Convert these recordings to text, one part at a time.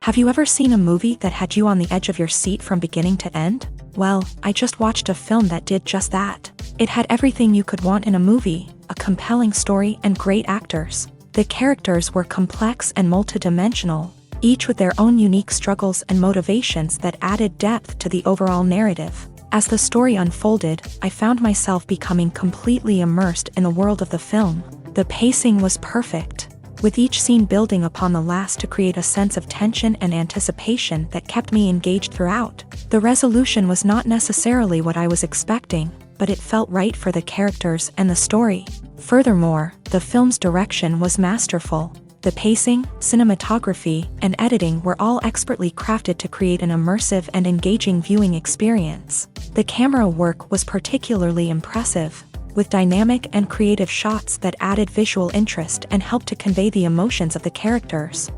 Have you ever seen a movie that had you on the edge of your seat from beginning to end? Well, I just watched a film that did just that. It had everything you could want in a movie, a compelling story and great actors. The characters were complex and multidimensional, each with their own unique struggles and motivations that added depth to the overall narrative. As the story unfolded, I found myself becoming completely immersed in the world of the film. The pacing was perfect, with each scene building upon the last to create a sense of tension and anticipation that kept me engaged throughout. The resolution was not necessarily what I was expecting, but it felt right for the characters and the story. Furthermore, the film's direction was masterful. The pacing, cinematography, and editing were all expertly crafted to create an immersive and engaging viewing experience. The camera work was particularly impressive, with dynamic and creative shots that added visual interest and helped to convey the emotions of the characters.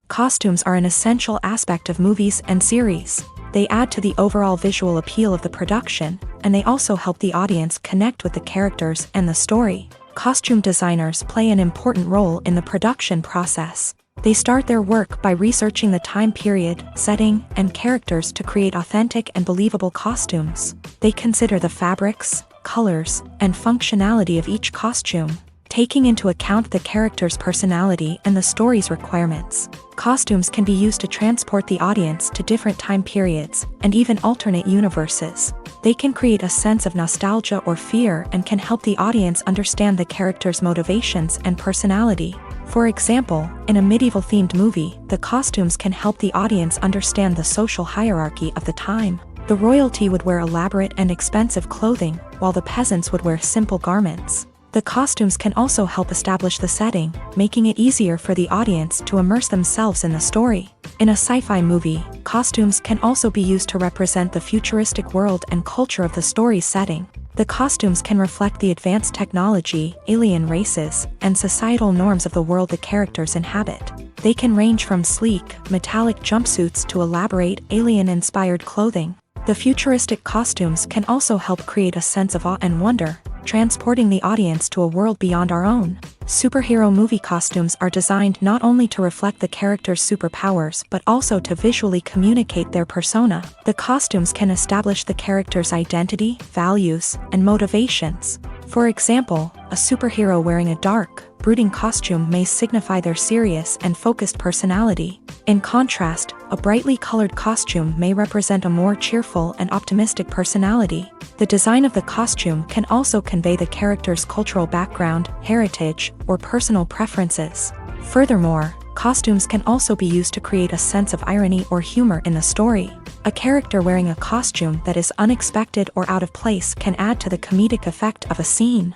Costumes are an essential aspect of movies and series. They add to the overall visual appeal of the production, and they also help the audience connect with the characters and the story. Costume designers play an important role in the production process. They start their work by researching the time period, setting, and characters to create authentic and believable costumes. They consider the fabrics, colors, and functionality of each costume, taking into account the character's personality and the story's requirements. Costumes can be used to transport the audience to different time periods and even alternate universes. They can create a sense of nostalgia or fear and can help the audience understand the character's motivations and personality. For example, in a medieval-themed movie, the costumes can help the audience understand the social hierarchy of the time. The royalty would wear elaborate and expensive clothing, while the peasants would wear simple garments. The costumes can also help establish the setting, making it easier for the audience to immerse themselves in the story. In a sci-fi movie, costumes can also be used to represent the futuristic world and culture of the story's setting. The costumes can reflect the advanced technology, alien races, and societal norms of the world the characters inhabit. They can range from sleek, metallic jumpsuits to elaborate, alien-inspired clothing. The futuristic costumes can also help create a sense of awe and wonder, transporting the audience to a world beyond our own. Superhero movie costumes are designed not only to reflect the character's superpowers but also to visually communicate their persona. The costumes can establish the character's identity, values, and motivations. For example, a superhero wearing a dark, brooding costume may signify their serious and focused personality. In contrast, a brightly colored costume may represent a more cheerful and optimistic personality. The design of the costume can also convey the character's cultural background, heritage, or personal preferences. Furthermore, costumes can also be used to create a sense of irony or humor in the story. A character wearing a costume that is unexpected or out of place can add to the comedic effect of a scene.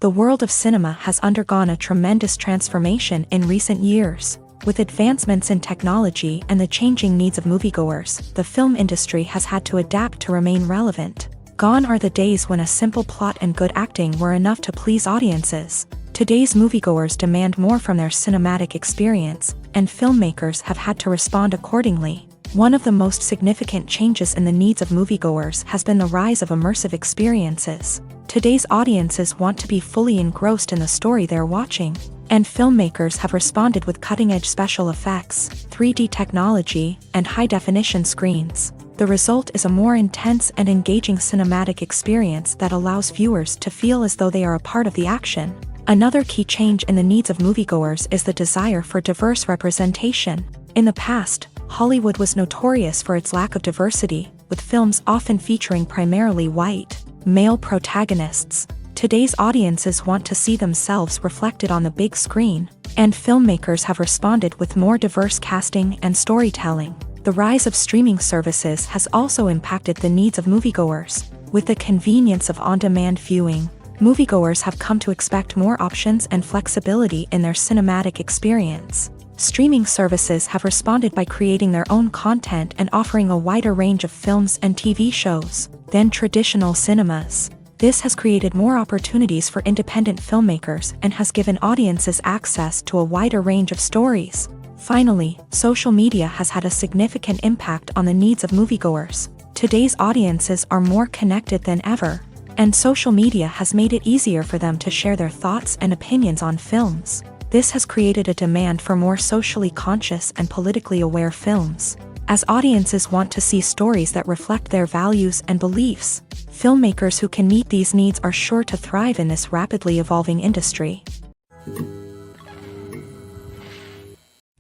The world of cinema has undergone a tremendous transformation in recent years. With advancements in technology and the changing needs of moviegoers, the film industry has had to adapt to remain relevant. Gone are the days when a simple plot and good acting were enough to please audiences. Today's moviegoers demand more from their cinematic experience, and filmmakers have had to respond accordingly. One of the most significant changes in the needs of moviegoers has been the rise of immersive experiences. Today's audiences want to be fully engrossed in the story they're watching, and filmmakers have responded with cutting-edge special effects, 3D technology, and high-definition screens. The result is a more intense and engaging cinematic experience that allows viewers to feel as though they are a part of the action. Another key change in the needs of moviegoers is the desire for diverse representation. In the past, Hollywood was notorious for its lack of diversity, with films often featuring primarily white, male protagonists. Today's audiences want to see themselves reflected on the big screen, and filmmakers have responded with more diverse casting and storytelling. The rise of streaming services has also impacted the needs of moviegoers. With the convenience of on-demand viewing, moviegoers have come to expect more options and flexibility in their cinematic experience. Streaming services have responded by creating their own content and offering a wider range of films and TV shows than traditional cinemas. This has created more opportunities for independent filmmakers and has given audiences access to a wider range of stories. Finally, social media has had a significant impact on the needs of moviegoers. Today's audiences are more connected than ever. And social media has made it easier for them to share their thoughts and opinions on films. This has created a demand for more socially conscious and politically aware films, as audiences want to see stories that reflect their values and beliefs. Filmmakers who can meet these needs are sure to thrive in this rapidly evolving industry.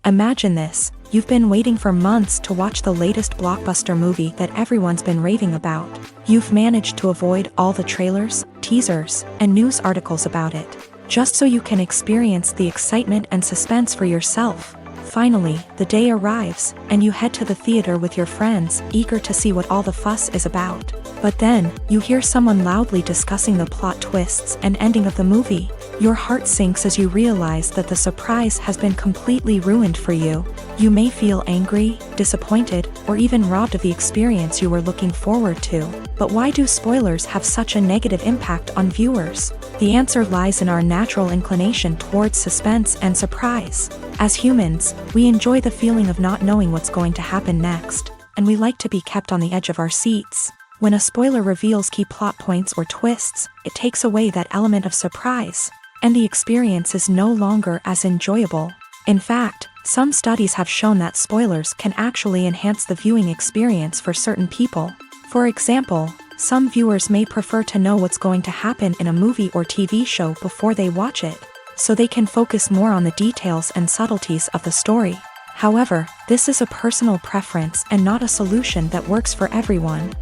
Imagine this: you've been waiting for months to watch the latest blockbuster movie that everyone's been raving about. You've managed to avoid all the trailers, teasers, and news articles about it, just so you can experience the excitement and suspense for yourself. Finally, the day arrives, and you head to the theater with your friends, eager to see what all the fuss is about. But then, you hear someone loudly discussing the plot twists and ending of the movie. Your heart sinks as you realize that the surprise has been completely ruined for you. You may feel angry, disappointed, or even robbed of the experience you were looking forward to. But why do spoilers have such a negative impact on viewers? The answer lies in our natural inclination towards suspense and surprise. As humans, we enjoy the feeling of not knowing what's going to happen next, and we like to be kept on the edge of our seats. When a spoiler reveals key plot points or twists, it takes away that element of surprise, and the experience is no longer as enjoyable. In fact, some studies have shown that spoilers can actually enhance the viewing experience for certain people. For example, some viewers may prefer to know what's going to happen in a movie or TV show before they watch it, so they can focus more on the details and subtleties of the story. However, this is a personal preference and not a solution that works for everyone.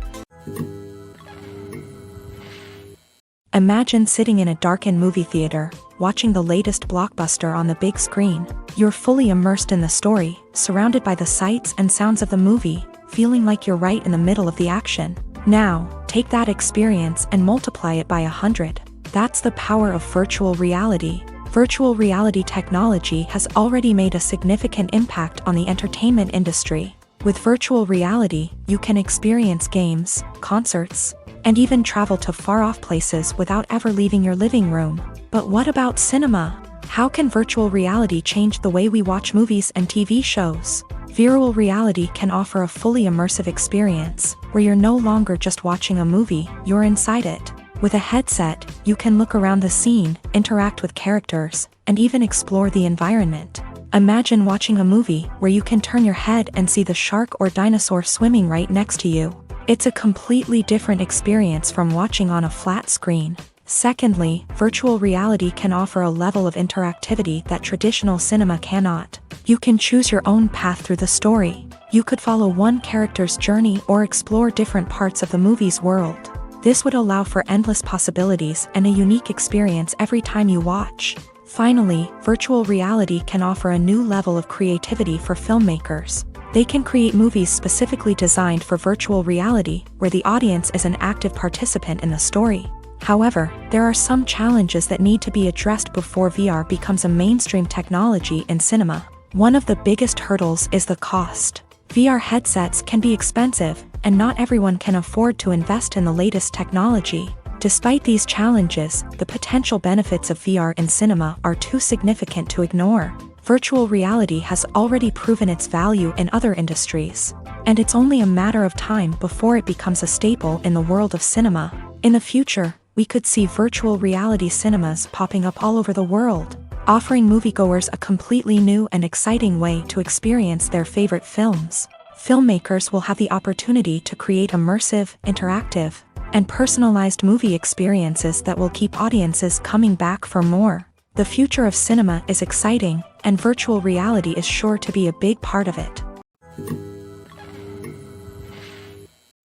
Imagine sitting in a darkened movie theater, watching the latest blockbuster on the big screen. You're fully immersed in the story, surrounded by the sights and sounds of the movie, feeling like you're right in the middle of the action. Now, take that experience and multiply it by 100. That's the power of virtual reality. Virtual reality technology has already made a significant impact on the entertainment industry. With virtual reality, you can experience games, concerts, and even travel to far-off places without ever leaving your living room. But what about cinema? How can virtual reality change the way we watch movies and TV shows? Virtual reality can offer a fully immersive experience, where you're no longer just watching a movie, you're inside it. With a headset, you can look around the scene, interact with characters, and even explore the environment. Imagine watching a movie where you can turn your head and see the shark or dinosaur swimming right next to you. It's a completely different experience from watching on a flat screen. Secondly, virtual reality can offer a level of interactivity that traditional cinema cannot. You can choose your own path through the story. You could follow one character's journey or explore different parts of the movie's world. This would allow for endless possibilities and a unique experience every time you watch. Finally, virtual reality can offer a new level of creativity for filmmakers. They can create movies specifically designed for virtual reality, where the audience is an active participant in the story. However, there are some challenges that need to be addressed before VR becomes a mainstream technology in cinema. One of the biggest hurdles is the cost. VR headsets can be expensive, and not everyone can afford to invest in the latest technology. Despite these challenges, the potential benefits of VR in cinema are too significant to ignore. Virtual reality has already proven its value in other industries, and it's only a matter of time before it becomes a staple in the world of cinema. In the future, we could see virtual reality cinemas popping up all over the world, offering moviegoers a completely new and exciting way to experience their favorite films. Filmmakers will have the opportunity to create immersive, interactive, and personalized movie experiences that will keep audiences coming back for more. The future of cinema is exciting, and virtual reality is sure to be a big part of it.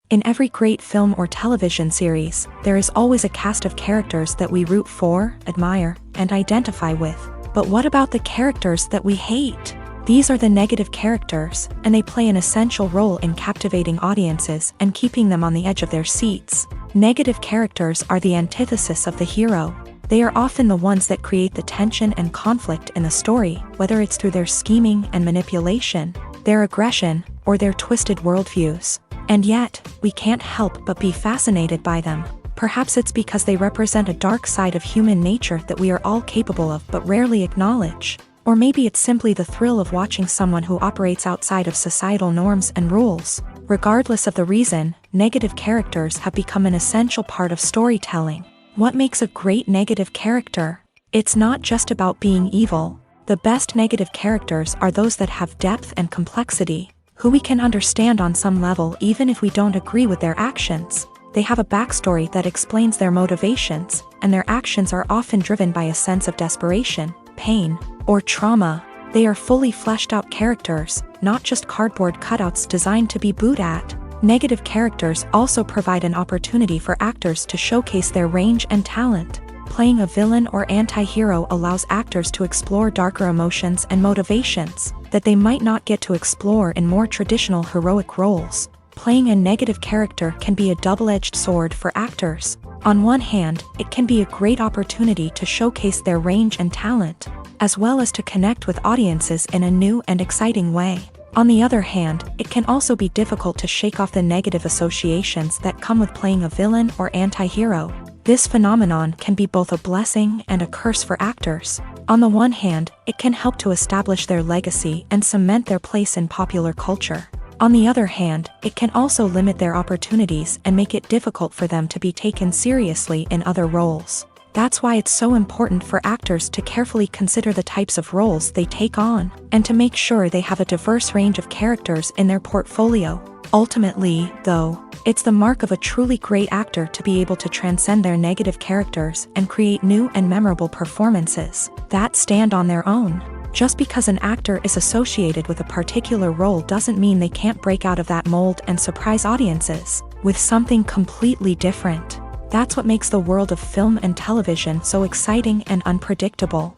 In every great film or television series, there is always a cast of characters that we root for, admire, and identify with. But what about the characters that we hate? These are the negative characters, and they play an essential role in captivating audiences and keeping them on the edge of their seats. Negative characters are the antithesis of the hero. They are often the ones that create the tension and conflict in the story, whether it's through their scheming and manipulation, their aggression, or their twisted worldviews. And yet, we can't help but be fascinated by them. Perhaps it's because they represent a dark side of human nature that we are all capable of but rarely acknowledge. Or maybe it's simply the thrill of watching someone who operates outside of societal norms and rules. Regardless of the reason, negative characters have become an essential part of storytelling. What makes a great negative character? It's not just about being evil. The best negative characters are those that have depth and complexity, who we can understand on some level even if we don't agree with their actions. They have a backstory that explains their motivations, and their actions are often driven by a sense of desperation, pain, or trauma. They are fully fleshed out characters, not just cardboard cutouts designed to be booed at. Negative characters also provide an opportunity for actors to showcase their range and talent. Playing a villain or anti-hero allows actors to explore darker emotions and motivations that they might not get to explore in more traditional heroic roles. Playing a negative character can be a double-edged sword for actors. On one hand, it can be a great opportunity to showcase their range and talent, as well as to connect with audiences in a new and exciting way. On the other hand, it can also be difficult to shake off the negative associations that come with playing a villain or anti-hero. This phenomenon can be both a blessing and a curse for actors. On the one hand, it can help to establish their legacy and cement their place in popular culture. On the other hand, it can also limit their opportunities and make it difficult for them to be taken seriously in other roles. That's why it's so important for actors to carefully consider the types of roles they take on, and to make sure they have a diverse range of characters in their portfolio. Ultimately, though, it's the mark of a truly great actor to be able to transcend their negative characters and create new and memorable performances that stand on their own. Just because an actor is associated with a particular role doesn't mean they can't break out of that mold and surprise audiences with something completely different. That's what makes the world of film and television so exciting and unpredictable.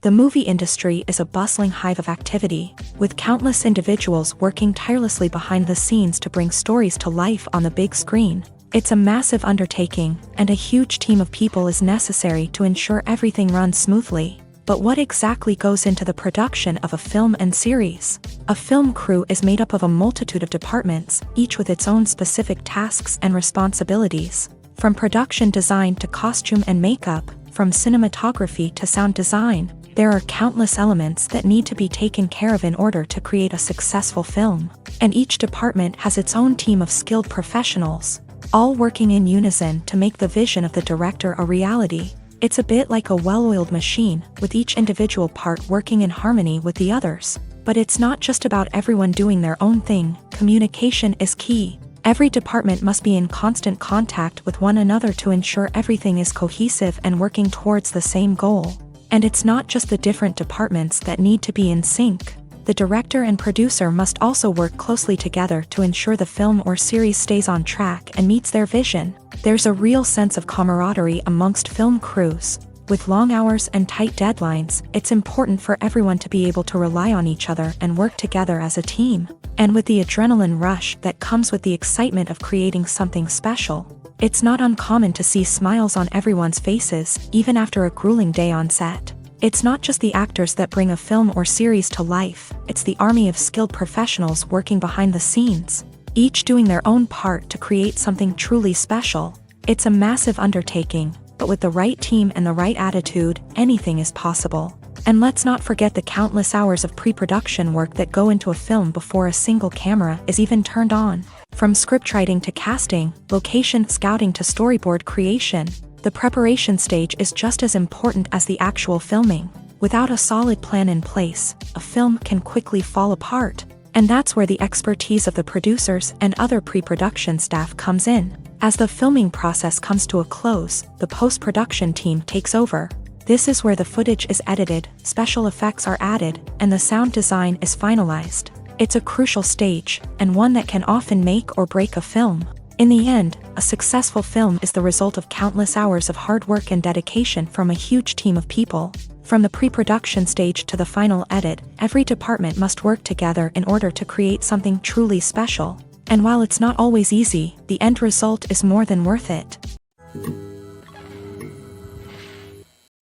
The movie industry is a bustling hive of activity, with countless individuals working tirelessly behind the scenes to bring stories to life on the big screen. It's a massive undertaking, and a huge team of people is necessary to ensure everything runs smoothly. But what exactly goes into the production of a film and series? A film crew is made up of a multitude of departments, each with its own specific tasks and responsibilities. From production design to costume and makeup, from cinematography to sound design, there are countless elements that need to be taken care of in order to create a successful film. And each department has its own team of skilled professionals, all working in unison to make the vision of the director a reality. It's a bit like a well-oiled machine, with each individual part working in harmony with the others. But it's not just about everyone doing their own thing. Communication is key. Every department must be in constant contact with one another to ensure everything is cohesive and working towards the same goal. And it's not just the different departments that need to be in sync. The director and producer must also work closely together to ensure the film or series stays on track and meets their vision. There's a real sense of camaraderie amongst film crews. With long hours and tight deadlines, it's important for everyone to be able to rely on each other and work together as a team. And with the adrenaline rush that comes with the excitement of creating something special, it's not uncommon to see smiles on everyone's faces, even after a grueling day on set. It's not just the actors that bring a film or series to life, it's the army of skilled professionals working behind the scenes, each doing their own part to create something truly special. It's a massive undertaking, but with the right team and the right attitude, anything is possible. And let's not forget the countless hours of pre-production work that go into a film before a single camera is even turned on. From scriptwriting to casting, location scouting to storyboard creation, the preparation stage is just as important as the actual filming. Without a solid plan in place, a film can quickly fall apart. And that's where the expertise of the producers and other pre-production staff comes in. As the filming process comes to a close, the post-production team takes over. This is where the footage is edited, special effects are added, and the sound design is finalized. It's a crucial stage, and one that can often make or break a film. In the end, a successful film is the result of countless hours of hard work and dedication from a huge team of people. From the pre-production stage to the final edit, every department must work together in order to create something truly special. And while it's not always easy, the end result is more than worth it.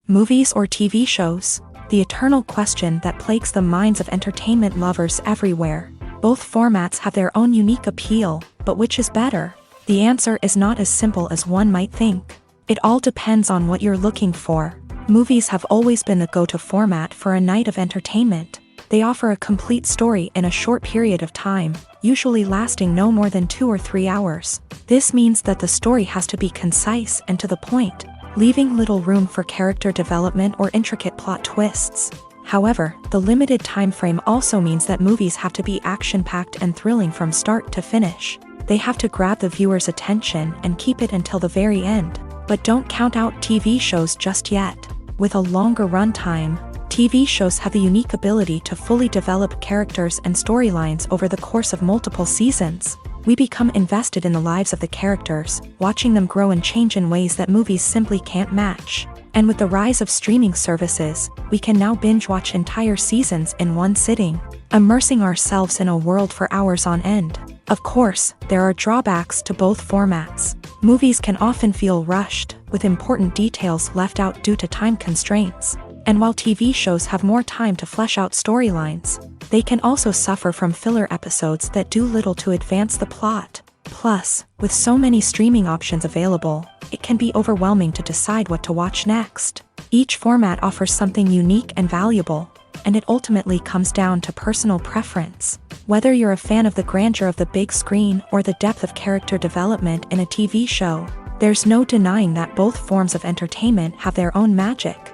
Movies or TV shows? The eternal question that plagues the minds of entertainment lovers everywhere. Both formats have their own unique appeal, but which is better? The answer is not as simple as one might think. It all depends on what you're looking for. Movies have always been the go-to format for a night of entertainment. They offer a complete story in a short period of time, usually lasting no more than 2 or 3 hours. This means that the story has to be concise and to the point, leaving little room for character development or intricate plot twists. However, the limited time frame also means that movies have to be action-packed and thrilling from start to finish. They have to grab the viewer's attention and keep it until the very end. But don't count out TV shows just yet. With a longer runtime, TV shows have the unique ability to fully develop characters and storylines over the course of multiple seasons. We become invested in the lives of the characters, watching them grow and change in ways that movies simply can't match. And with the rise of streaming services, we can now binge-watch entire seasons in one sitting, immersing ourselves in a world for hours on end. Of course, there are drawbacks to both formats. Movies can often feel rushed, with important details left out due to time constraints. And while TV shows have more time to flesh out storylines, they can also suffer from filler episodes that do little to advance the plot. Plus, with so many streaming options available, it can be overwhelming to decide what to watch next. Each format offers something unique and valuable, and it ultimately comes down to personal preference. Whether you're a fan of the grandeur of the big screen or the depth of character development in a TV show, there's no denying that both forms of entertainment have their own magic.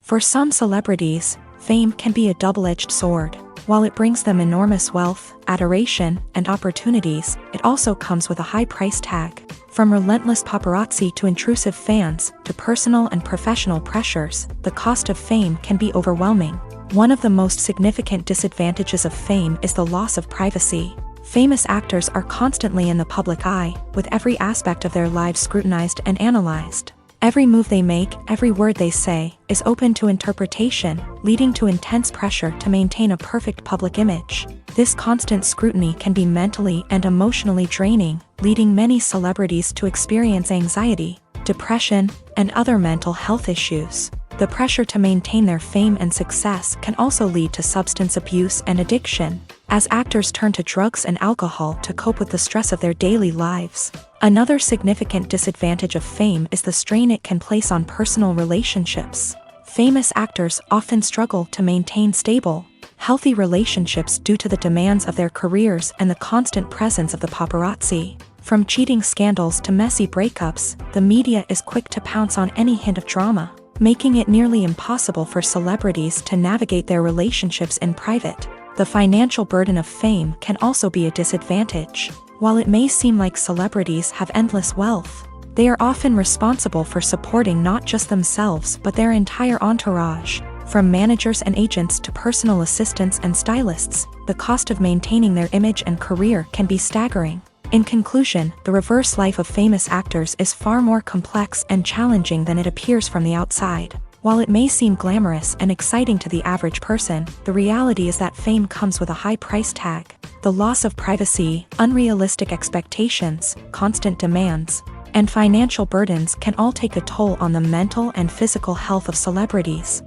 For some celebrities, fame can be a double-edged sword. While it brings them enormous wealth, adoration, and opportunities, it also comes with a high price tag. From relentless paparazzi to intrusive fans, to personal and professional pressures, the cost of fame can be overwhelming. One of the most significant disadvantages of fame is the loss of privacy. Famous actors are constantly in the public eye, with every aspect of their lives scrutinized and analyzed. Every move they make, every word they say, is open to interpretation, leading to intense pressure to maintain a perfect public image. This constant scrutiny can be mentally and emotionally draining, leading many celebrities to experience anxiety, depression, and other mental health issues. The pressure to maintain their fame and success can also lead to substance abuse and addiction, as actors turn to drugs and alcohol to cope with the stress of their daily lives. Another significant disadvantage of fame is the strain it can place on personal relationships. Famous actors often struggle to maintain stable, healthy relationships due to the demands of their careers and the constant presence of the paparazzi. From cheating scandals to messy breakups, the media is quick to pounce on any hint of drama, making it nearly impossible for celebrities to navigate their relationships in private. The financial burden of fame can also be a disadvantage. While it may seem like celebrities have endless wealth, they are often responsible for supporting not just themselves but their entire entourage. From managers and agents to personal assistants and stylists, the cost of maintaining their image and career can be staggering. In conclusion, the reverse life of famous actors is far more complex and challenging than it appears from the outside. While it may seem glamorous and exciting to the average person, the reality is that fame comes with a high price tag. The loss of privacy, unrealistic expectations, constant demands, and financial burdens can all take a toll on the mental and physical health of celebrities.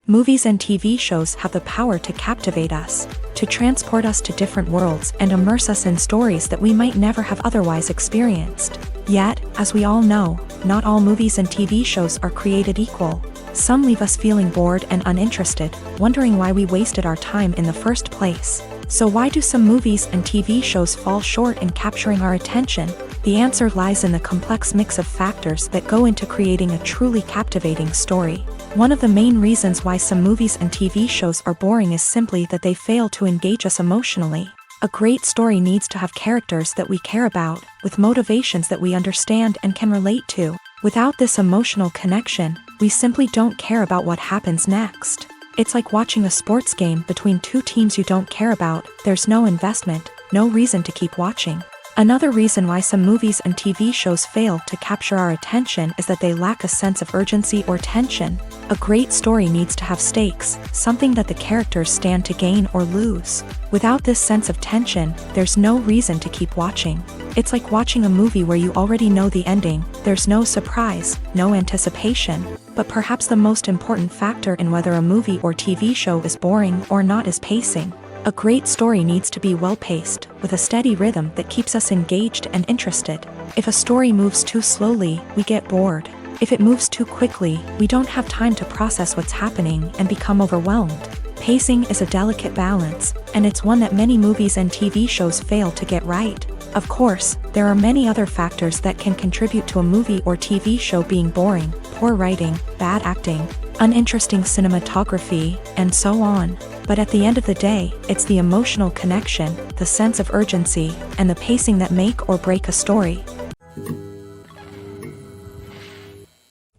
Movies and TV shows have the power to captivate us, to transport us to different worlds and immerse us in stories that we might never have otherwise experienced. Yet, as we all know, not all movies and TV shows are created equal. Some leave us feeling bored and uninterested, wondering why we wasted our time in the first place. So why do some movies and TV shows fall short in capturing our attention? The answer lies in the complex mix of factors that go into creating a truly captivating story. One of the main reasons why some movies and TV shows are boring is simply that they fail to engage us emotionally. A great story needs to have characters that we care about, with motivations that we understand and can relate to. Without this emotional connection, we simply don't care about what happens next. It's like watching a sports game between two teams you don't care about. There's no investment, no reason to keep watching. Another reason why some movies and TV shows fail to capture our attention is that they lack a sense of urgency or tension. A great story needs to have stakes, something that the characters stand to gain or lose. Without this sense of tension, there's no reason to keep watching. It's like watching a movie where you already know the ending. There's no surprise, no anticipation. But perhaps the most important factor in whether a movie or TV show is boring or not is pacing. A great story needs to be well-paced, with a steady rhythm that keeps us engaged and interested. If a story moves too slowly, we get bored. If it moves too quickly, we don't have time to process what's happening and become overwhelmed. Pacing is a delicate balance, and it's one that many movies and TV shows fail to get right. Of course, there are many other factors that can contribute to a movie or TV show being boring: poor writing, bad acting, uninteresting cinematography, and so on. But at the end of the day, it's the emotional connection, the sense of urgency, and the pacing that make or break a story.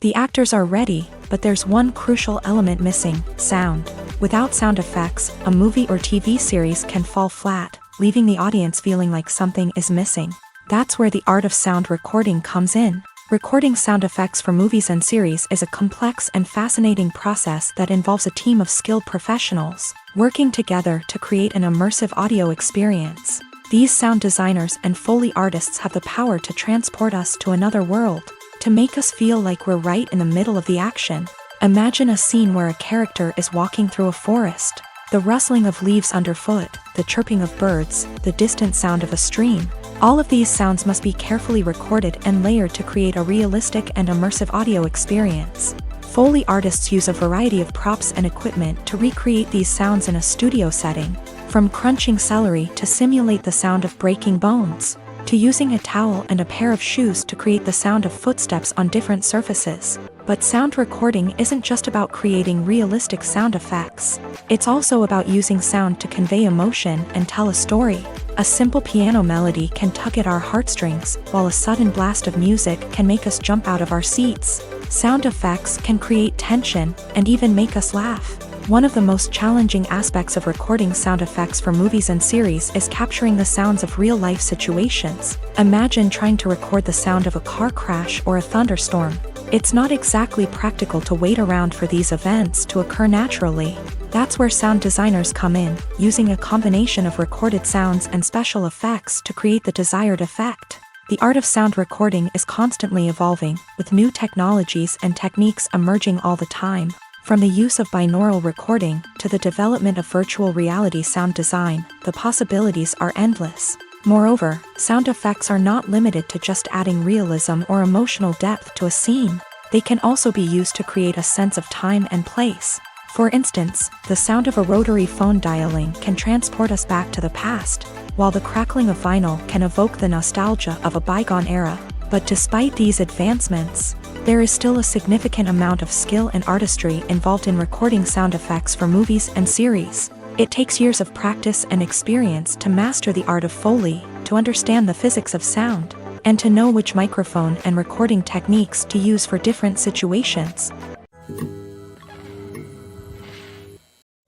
The actors are ready, but there's one crucial element missing: sound. Without sound effects, a movie or TV series can fall flat, leaving the audience feeling like something is missing. That's where the art of sound recording comes in. Recording sound effects for movies and series is a complex and fascinating process that involves a team of skilled professionals working together to create an immersive audio experience. These sound designers and Foley artists have the power to transport us to another world, to make us feel like we're right in the middle of the action. Imagine a scene where a character is walking through a forest. The rustling of leaves underfoot, the chirping of birds, the distant sound of a stream. All of these sounds must be carefully recorded and layered to create a realistic and immersive audio experience. Foley artists use a variety of props and equipment to recreate these sounds in a studio setting, from crunching celery to simulate the sound of breaking bones, to using a towel and a pair of shoes to create the sound of footsteps on different surfaces. But sound recording isn't just about creating realistic sound effects. It's also about using sound to convey emotion and tell a story. A simple piano melody can tug at our heartstrings, while a sudden blast of music can make us jump out of our seats. Sound effects can create tension and even make us laugh. One of the most challenging aspects of recording sound effects for movies and series is capturing the sounds of real-life situations. Imagine trying to record the sound of a car crash or a thunderstorm. It's not exactly practical to wait around for these events to occur naturally. That's where sound designers come in, using a combination of recorded sounds and special effects to create the desired effect. The art of sound recording is constantly evolving, with new technologies and techniques emerging all the time. From the use of binaural recording to the development of virtual reality sound design, the possibilities are endless. Moreover, sound effects are not limited to just adding realism or emotional depth to a scene. They can also be used to create a sense of time and place. For instance, the sound of a rotary phone dialing can transport us back to the past, while the crackling of vinyl can evoke the nostalgia of a bygone era. But despite these advancements, there is still a significant amount of skill and artistry involved in recording sound effects for movies and series. It takes years of practice and experience to master the art of Foley, to understand the physics of sound, and to know which microphone and recording techniques to use for different situations.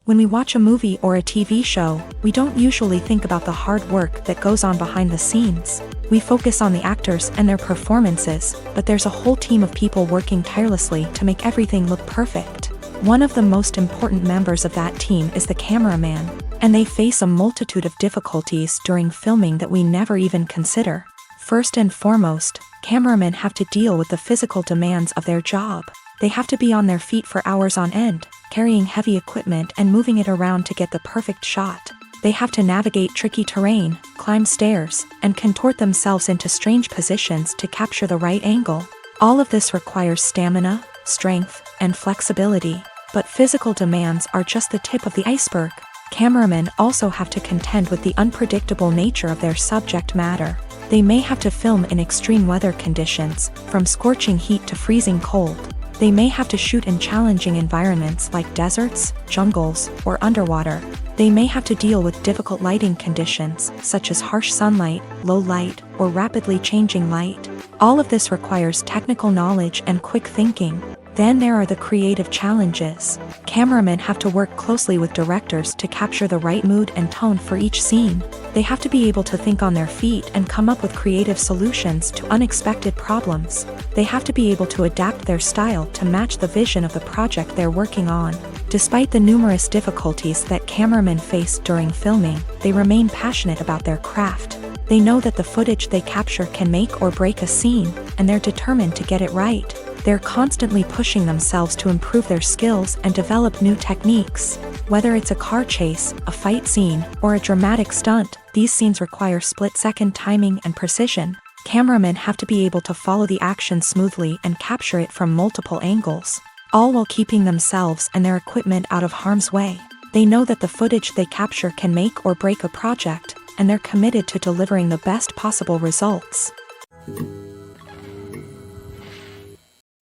When we watch a movie or a TV show, we don't usually think about the hard work that goes on behind the scenes. We focus on the actors and their performances, but there's a whole team of people working tirelessly to make everything look perfect. One of the most important members of that team is the cameraman, and they face a multitude of difficulties during filming that we never even consider. First and foremost, cameramen have to deal with the physical demands of their job. They have to be on their feet for hours on end, carrying heavy equipment and moving it around to get the perfect shot. They have to navigate tricky terrain, climb stairs, and contort themselves into strange positions to capture the right angle. All of this requires stamina, strength, and flexibility. But physical demands are just the tip of the iceberg. Cameramen also have to contend with the unpredictable nature of their subject matter. They may have to film in extreme weather conditions, from scorching heat to freezing cold. They may have to shoot in challenging environments like deserts, jungles, or underwater. They may have to deal with difficult lighting conditions, such as harsh sunlight, low light, or rapidly changing light. All of this requires technical knowledge and quick thinking. Then there are the creative challenges. Cameramen have to work closely with directors to capture the right mood and tone for each scene. They have to be able to think on their feet and come up with creative solutions to unexpected problems. They have to be able to adapt their style to match the vision of the project they're working on. Despite the numerous difficulties that cameramen face during filming, they remain passionate about their craft. They know that the footage they capture can make or break a scene, and they're determined to get it right. They're constantly pushing themselves to improve their skills and develop new techniques. Whether it's a car chase, a fight scene, or a dramatic stunt, these scenes require split-second timing and precision. Cameramen have to be able to follow the action smoothly and capture it from multiple angles, all while keeping themselves and their equipment out of harm's way. They know that the footage they capture can make or break a project, and they're committed to delivering the best possible results.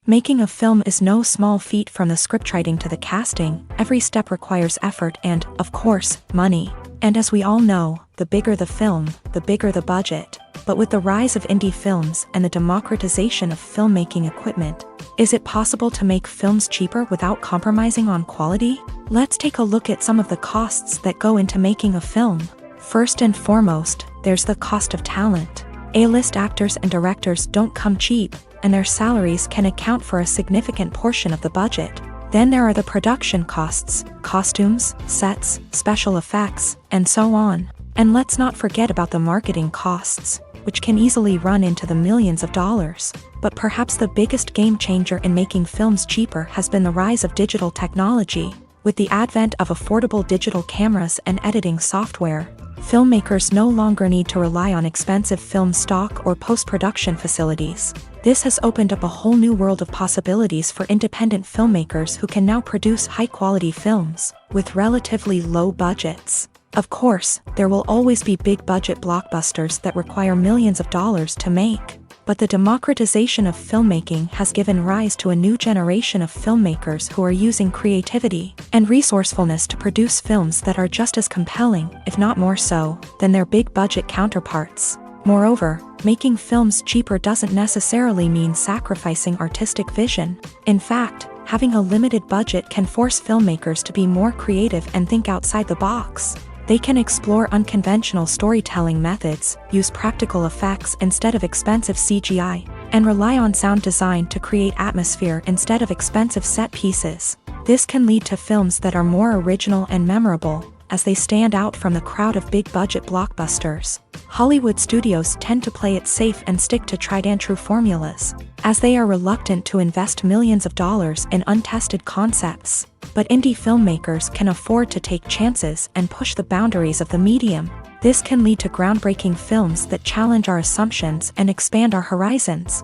Making a film is no small feat. From the scriptwriting to the casting, every step requires effort and, of course, money. And as we all know, the bigger the film, the bigger the budget. But with the rise of indie films and the democratization of filmmaking equipment, is it possible to make films cheaper without compromising on quality? Let's take a look at some of the costs that go into making a film. First and foremost, there's the cost of talent. A-list actors and directors don't come cheap, and their salaries can account for a significant portion of the budget. Then there are the production costs, costumes, sets, special effects, and so on. And let's not forget about the marketing costs, which can easily run into the millions of dollars. But perhaps the biggest game changer in making films cheaper has been the rise of digital technology. With the advent of affordable digital cameras and editing software, filmmakers no longer need to rely on expensive film stock or post-production facilities. This has opened up a whole new world of possibilities for independent filmmakers who can now produce high-quality films with relatively low budgets. Of course, there will always be big-budget blockbusters that require millions of dollars to make. But the democratization of filmmaking has given rise to a new generation of filmmakers who are using creativity and resourcefulness to produce films that are just as compelling, if not more so, than their big-budget counterparts. Moreover, making films cheaper doesn't necessarily mean sacrificing artistic vision. In fact, having a limited budget can force filmmakers to be more creative and think outside the box. They can explore unconventional storytelling methods, use practical effects instead of expensive CGI, and rely on sound design to create atmosphere instead of expensive set pieces. This can lead to films that are more original and memorable, as they stand out from the crowd of big-budget blockbusters. Hollywood studios tend to play it safe and stick to tried-and-true formulas, as they are reluctant to invest millions of dollars in untested concepts. But indie filmmakers can afford to take chances and push the boundaries of the medium. This can lead to groundbreaking films that challenge our assumptions and expand our horizons.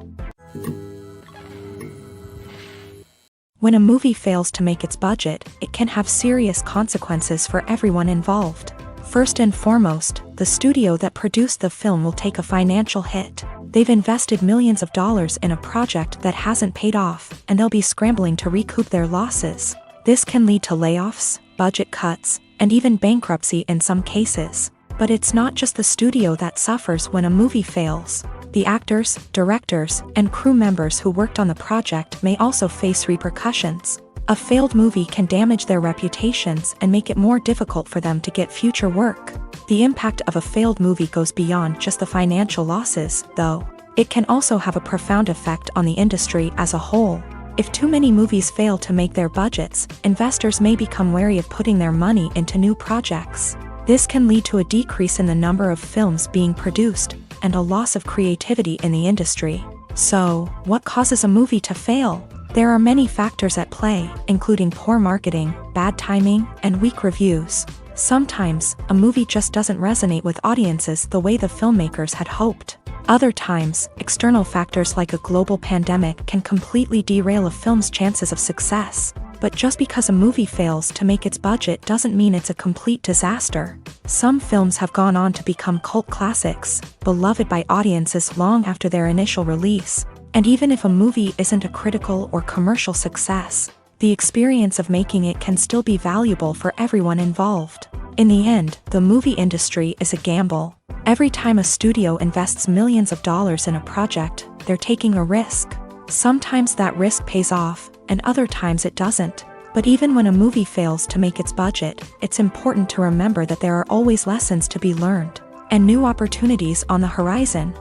When a movie fails to make its budget, it can have serious consequences for everyone involved. First and foremost, the studio that produced the film will take a financial hit. They've invested millions of dollars in a project that hasn't paid off, and they'll be scrambling to recoup their losses. This can lead to layoffs, budget cuts, and even bankruptcy in some cases. But it's not just the studio that suffers when a movie fails. The actors, directors, and crew members who worked on the project may also face repercussions. A failed movie can damage their reputations and make it more difficult for them to get future work. The impact of a failed movie goes beyond just the financial losses, though. It can also have a profound effect on the industry as a whole. If too many movies fail to make their budgets, investors may become wary of putting their money into new projects. This can lead to a decrease in the number of films being produced, and a loss of creativity in the industry. So, what causes a movie to fail? There are many factors at play, including poor marketing, bad timing, and weak reviews. Sometimes, a movie just doesn't resonate with audiences the way the filmmakers had hoped. Other times, external factors like a global pandemic can completely derail a film's chances of success. But just because a movie fails to make its budget doesn't mean it's a complete disaster. Some films have gone on to become cult classics, beloved by audiences long after their initial release. And even if a movie isn't a critical or commercial success, the experience of making it can still be valuable for everyone involved. In the end, the movie industry is a gamble. Every time a studio invests millions of dollars in a project, they're taking a risk. Sometimes that risk pays off, and other times it doesn't. But even when a movie fails to make its budget, it's important to remember that there are always lessons to be learned, and new opportunities on the horizon.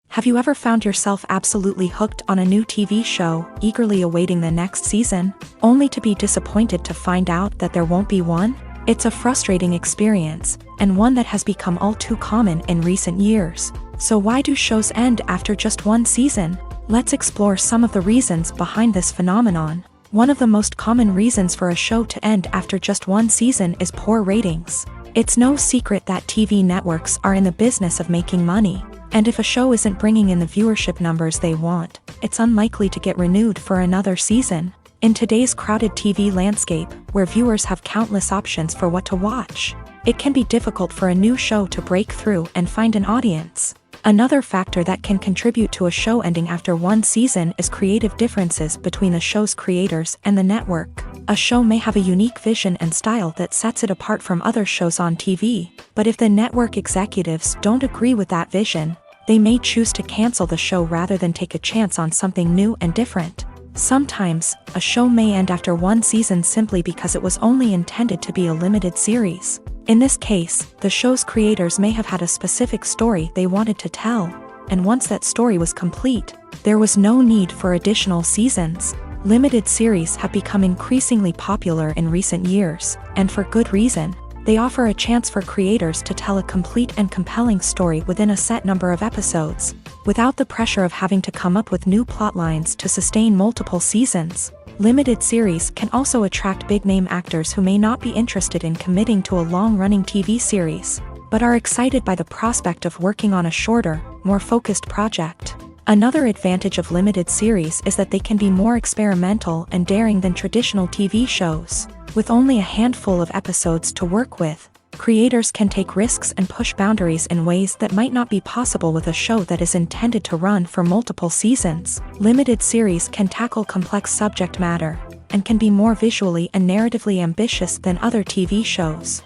Have you ever found yourself absolutely hooked on a new TV show, eagerly awaiting the next season, only to be disappointed to find out that there won't be one? It's a frustrating experience, and one that has become all too common in recent years. So why do shows end after just one season? Let's explore some of the reasons behind this phenomenon. One of the most common reasons for a show to end after just one season is poor ratings. It's no secret that TV networks are in the business of making money, and if a show isn't bringing in the viewership numbers they want, it's unlikely to get renewed for another season. In today's crowded TV landscape, where viewers have countless options for what to watch, it can be difficult for a new show to break through and find an audience. Another factor that can contribute to a show ending after one season is creative differences between the show's creators and the network. A show may have a unique vision and style that sets it apart from other shows on TV, but if the network executives don't agree with that vision, they may choose to cancel the show rather than take a chance on something new and different. Sometimes, a show may end after one season simply because it was only intended to be a limited series. In this case, the show's creators may have had a specific story they wanted to tell, and once that story was complete, there was no need for additional seasons. Limited series have become increasingly popular in recent years, and for good reason. They offer a chance for creators to tell a complete and compelling story within a set number of episodes, without the pressure of having to come up with new plotlines to sustain multiple seasons. Limited series can also attract big-name actors who may not be interested in committing to a long-running TV series, but are excited by the prospect of working on a shorter, more focused project. Another advantage of limited series is that they can be more experimental and daring than traditional TV shows. With only a handful of episodes to work with, creators can take risks and push boundaries in ways that might not be possible with a show that is intended to run for multiple seasons. Limited series can tackle complex subject matter, and can be more visually and narratively ambitious than other TV shows.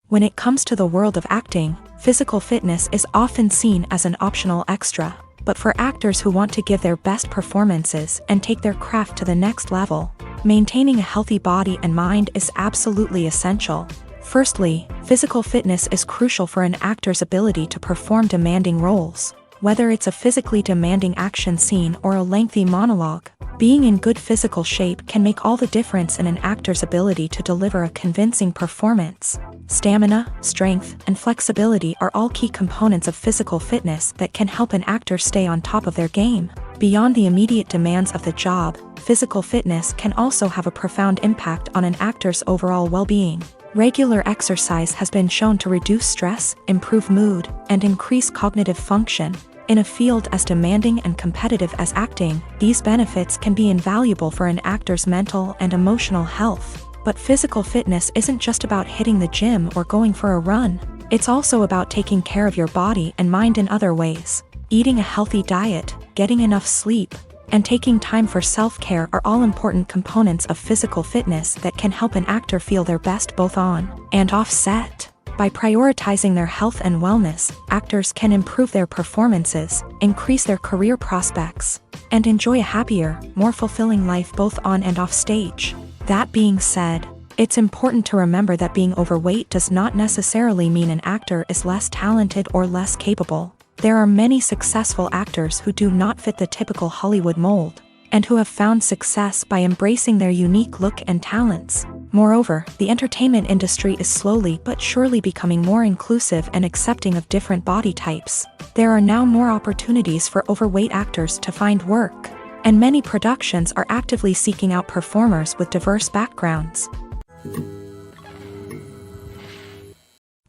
When it comes to the world of acting, physical fitness is often seen as an optional extra. But for actors who want to give their best performances and take their craft to the next level, maintaining a healthy body and mind is absolutely essential. Firstly, physical fitness is crucial for an actor's ability to perform demanding roles. Whether it's a physically demanding action scene or a lengthy monologue, being in good physical shape can make all the difference in an actor's ability to deliver a convincing performance. Stamina, strength, and flexibility are all key components of physical fitness that can help an actor stay on top of their game. Beyond the immediate demands of the job, physical fitness can also have a profound impact on an actor's overall well-being. Regular exercise has been shown to reduce stress, improve mood, and increase cognitive function. In a field as demanding and competitive as acting, these benefits can be invaluable for an actor's mental and emotional health. But physical fitness isn't just about hitting the gym or going for a run. It's also about taking care of your body and mind in other ways. Eating a healthy diet, getting enough sleep, and taking time for self-care are all important components of physical fitness that can help an actor feel their best both on and off set. By prioritizing their health and wellness, actors can improve their performances, increase their career prospects, and enjoy a happier, more fulfilling life both on and off stage. That being said, it's important to remember that being overweight does not necessarily mean an actor is less talented or less capable. There are many successful actors who do not fit the typical Hollywood mold, and who have found success by embracing their unique look and talents. Moreover, the entertainment industry is slowly but surely becoming more inclusive and accepting of different body types. There are now more opportunities for overweight actors to find work, and many productions are actively seeking out performers with diverse backgrounds.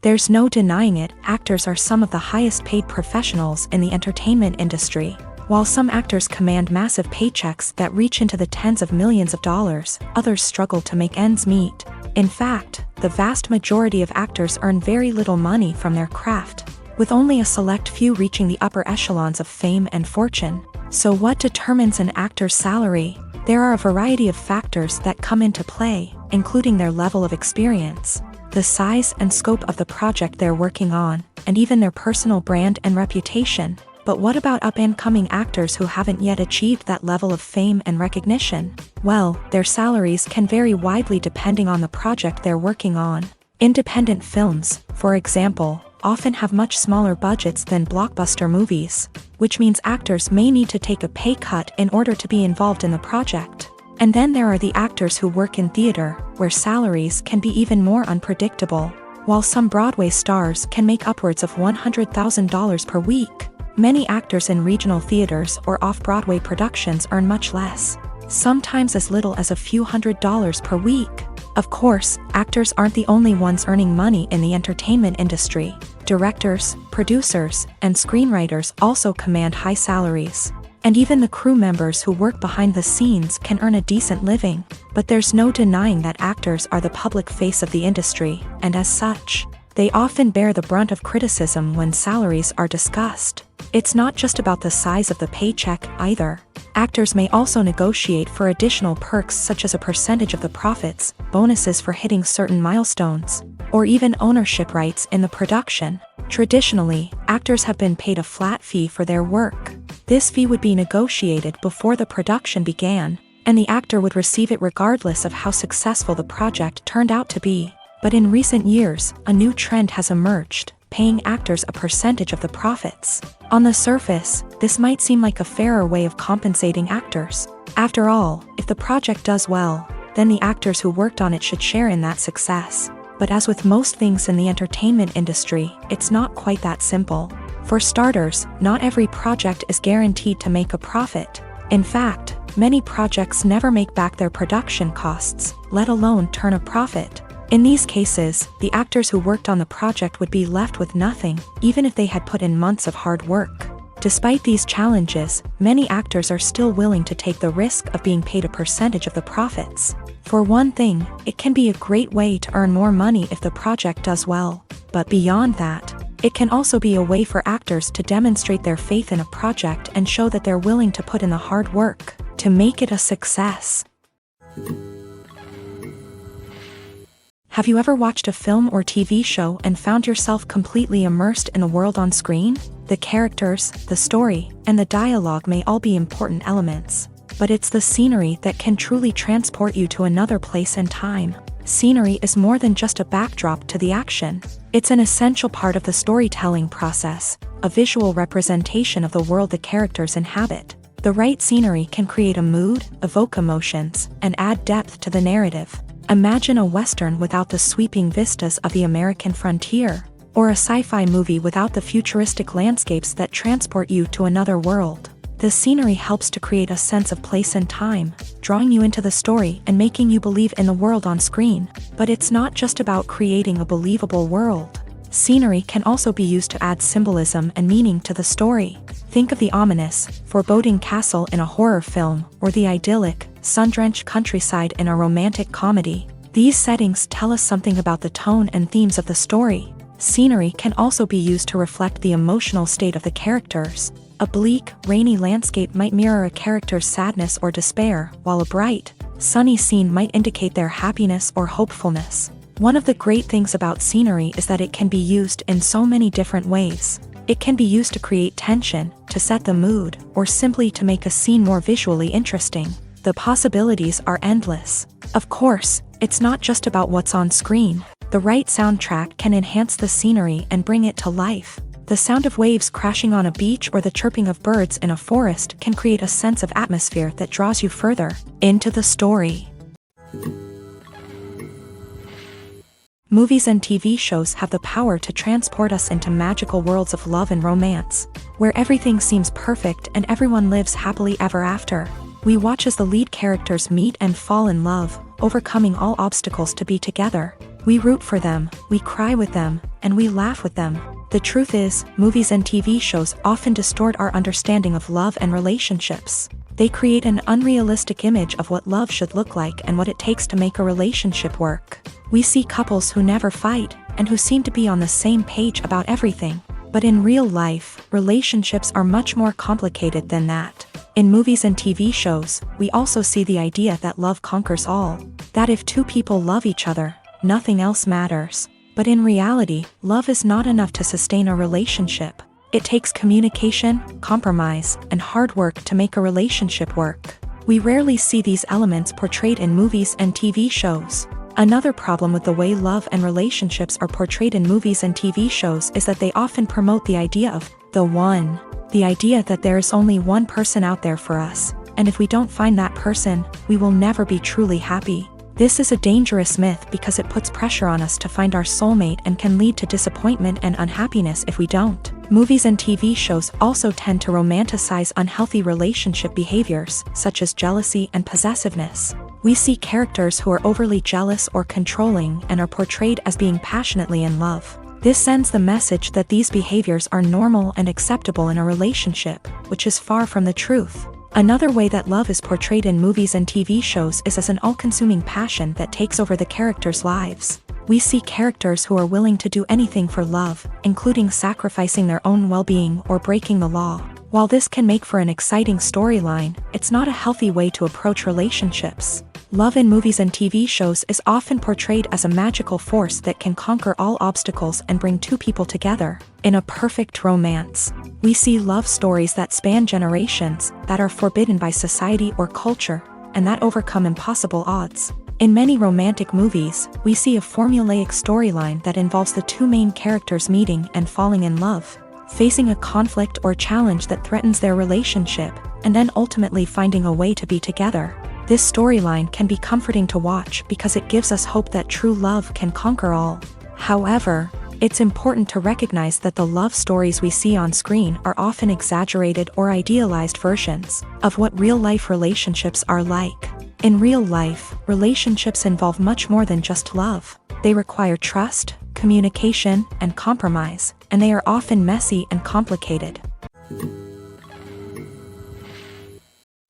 There's no denying it, actors are some of the highest paid professionals in the entertainment industry. While some actors command massive paychecks that reach into the tens of millions of dollars, others struggle to make ends meet. In fact, the vast majority of actors earn very little money from their craft, with only a select few reaching the upper echelons of fame and fortune. So what determines an actor's salary? There are a variety of factors that come into play, including their level of experience, the size and scope of the project they're working on, and even their personal brand and reputation. But what about up-and-coming actors who haven't yet achieved that level of fame and recognition? Well, their salaries can vary widely depending on the project they're working on. Independent films, for example, often have much smaller budgets than blockbuster movies, which means actors may need to take a pay cut in order to be involved in the project. And then there are the actors who work in theater, where salaries can be even more unpredictable. While some Broadway stars can make upwards of $100,000 per week, many actors in regional theaters or off-Broadway productions earn much less, sometimes as little as a few $100s per week. Of course, actors aren't the only ones earning money in the entertainment industry. Directors, producers, and screenwriters also command high salaries. And even the crew members who work behind the scenes can earn a decent living. But there's no denying that actors are the public face of the industry, and as such, they often bear the brunt of criticism when salaries are discussed. It's not just about the size of the paycheck, either. Actors may also negotiate for additional perks such as a percentage of the profits, bonuses for hitting certain milestones, or even ownership rights in the production. Traditionally, actors have been paid a flat fee for their work. This fee would be negotiated before the production began, and the actor would receive it regardless of how successful the project turned out to be. But in recent years, a new trend has emerged, paying actors a percentage of the profits. On the surface, this might seem like a fairer way of compensating actors. After all, if the project does well, then the actors who worked on it should share in that success. But as with most things in the entertainment industry, it's not quite that simple. For starters, not every project is guaranteed to make a profit. In fact, many projects never make back their production costs, let alone turn a profit. In these cases, the actors who worked on the project would be left with nothing, even if they had put in months of hard work. Despite these challenges, many actors are still willing to take the risk of being paid a percentage of the profits. For one thing, it can be a great way to earn more money if the project does well. But beyond that, it can also be a way for actors to demonstrate their faith in a project and show that they're willing to put in the hard work to make it a success. Have you ever watched a film or TV show and found yourself completely immersed in the world on screen? The characters, the story, and the dialogue may all be important elements, but it's the scenery that can truly transport you to another place and time. Scenery is more than just a backdrop to the action. It's an essential part of the storytelling process, a visual representation of the world the characters inhabit. The right scenery can create a mood, evoke emotions, and add depth to the narrative. Imagine a Western without the sweeping vistas of the American frontier, or a sci-fi movie without the futuristic landscapes that transport you to another world. The scenery helps to create a sense of place and time, drawing you into the story and making you believe in the world on screen. But it's not just about creating a believable world. Scenery can also be used to add symbolism and meaning to the story. Think of the ominous, foreboding castle in a horror film, or the idyllic, sun-drenched countryside in a romantic comedy. These settings tell us something about the tone and themes of the story. Scenery can also be used to reflect the emotional state of the characters. A bleak, rainy landscape might mirror a character's sadness or despair, while a bright, sunny scene might indicate their happiness or hopefulness. One of the great things about scenery is that it can be used in so many different ways. It can be used to create tension, to set the mood, or simply to make a scene more visually interesting. The possibilities are endless. Of course, it's not just about what's on screen. The right soundtrack can enhance the scenery and bring it to life. The sound of waves crashing on a beach or the chirping of birds in a forest can create a sense of atmosphere that draws you further into the story. Movies and TV shows have the power to transport us into magical worlds of love and romance, where everything seems perfect and everyone lives happily ever after. We watch as the lead characters meet and fall in love, overcoming all obstacles to be together. We root for them, we cry with them, and we laugh with them. The truth is, movies and TV shows often distort our understanding of love and relationships. They create an unrealistic image of what love should look like and what it takes to make a relationship work. We see couples who never fight, and who seem to be on the same page about everything. But in real life, relationships are much more complicated than that. In movies and TV shows, we also see the idea that love conquers all. That if two people love each other, nothing else matters. But in reality, love is not enough to sustain a relationship. It takes communication, compromise, and hard work to make a relationship work. We rarely see these elements portrayed in movies and TV shows. Another problem with the way love and relationships are portrayed in movies and TV shows is that they often promote the idea of the one. The idea that there is only one person out there for us, and if we don't find that person, we will never be truly happy. This is a dangerous myth because it puts pressure on us to find our soulmate and can lead to disappointment and unhappiness if we don't. Movies and TV shows also tend to romanticize unhealthy relationship behaviors, such as jealousy and possessiveness. We see characters who are overly jealous or controlling and are portrayed as being passionately in love. This sends the message that these behaviors are normal and acceptable in a relationship, which is far from the truth. Another way that love is portrayed in movies and TV shows is as an all-consuming passion that takes over the characters' lives. We see characters who are willing to do anything for love, including sacrificing their own well-being or breaking the law. While this can make for an exciting storyline, it's not a healthy way to approach relationships. Love in movies and TV shows is often portrayed as a magical force that can conquer all obstacles and bring two people together. In a perfect romance, we see love stories that span generations, that are forbidden by society or culture, and that overcome impossible odds. In many romantic movies, we see a formulaic storyline that involves the two main characters meeting and falling in love, facing a conflict or challenge that threatens their relationship, and then ultimately finding a way to be together. This storyline can be comforting to watch because it gives us hope that true love can conquer all. However, it's important to recognize that the love stories we see on screen are often exaggerated or idealized versions of what real-life relationships are like. In real life, relationships involve much more than just love. They require trust, communication, and compromise, and they are often messy and complicated.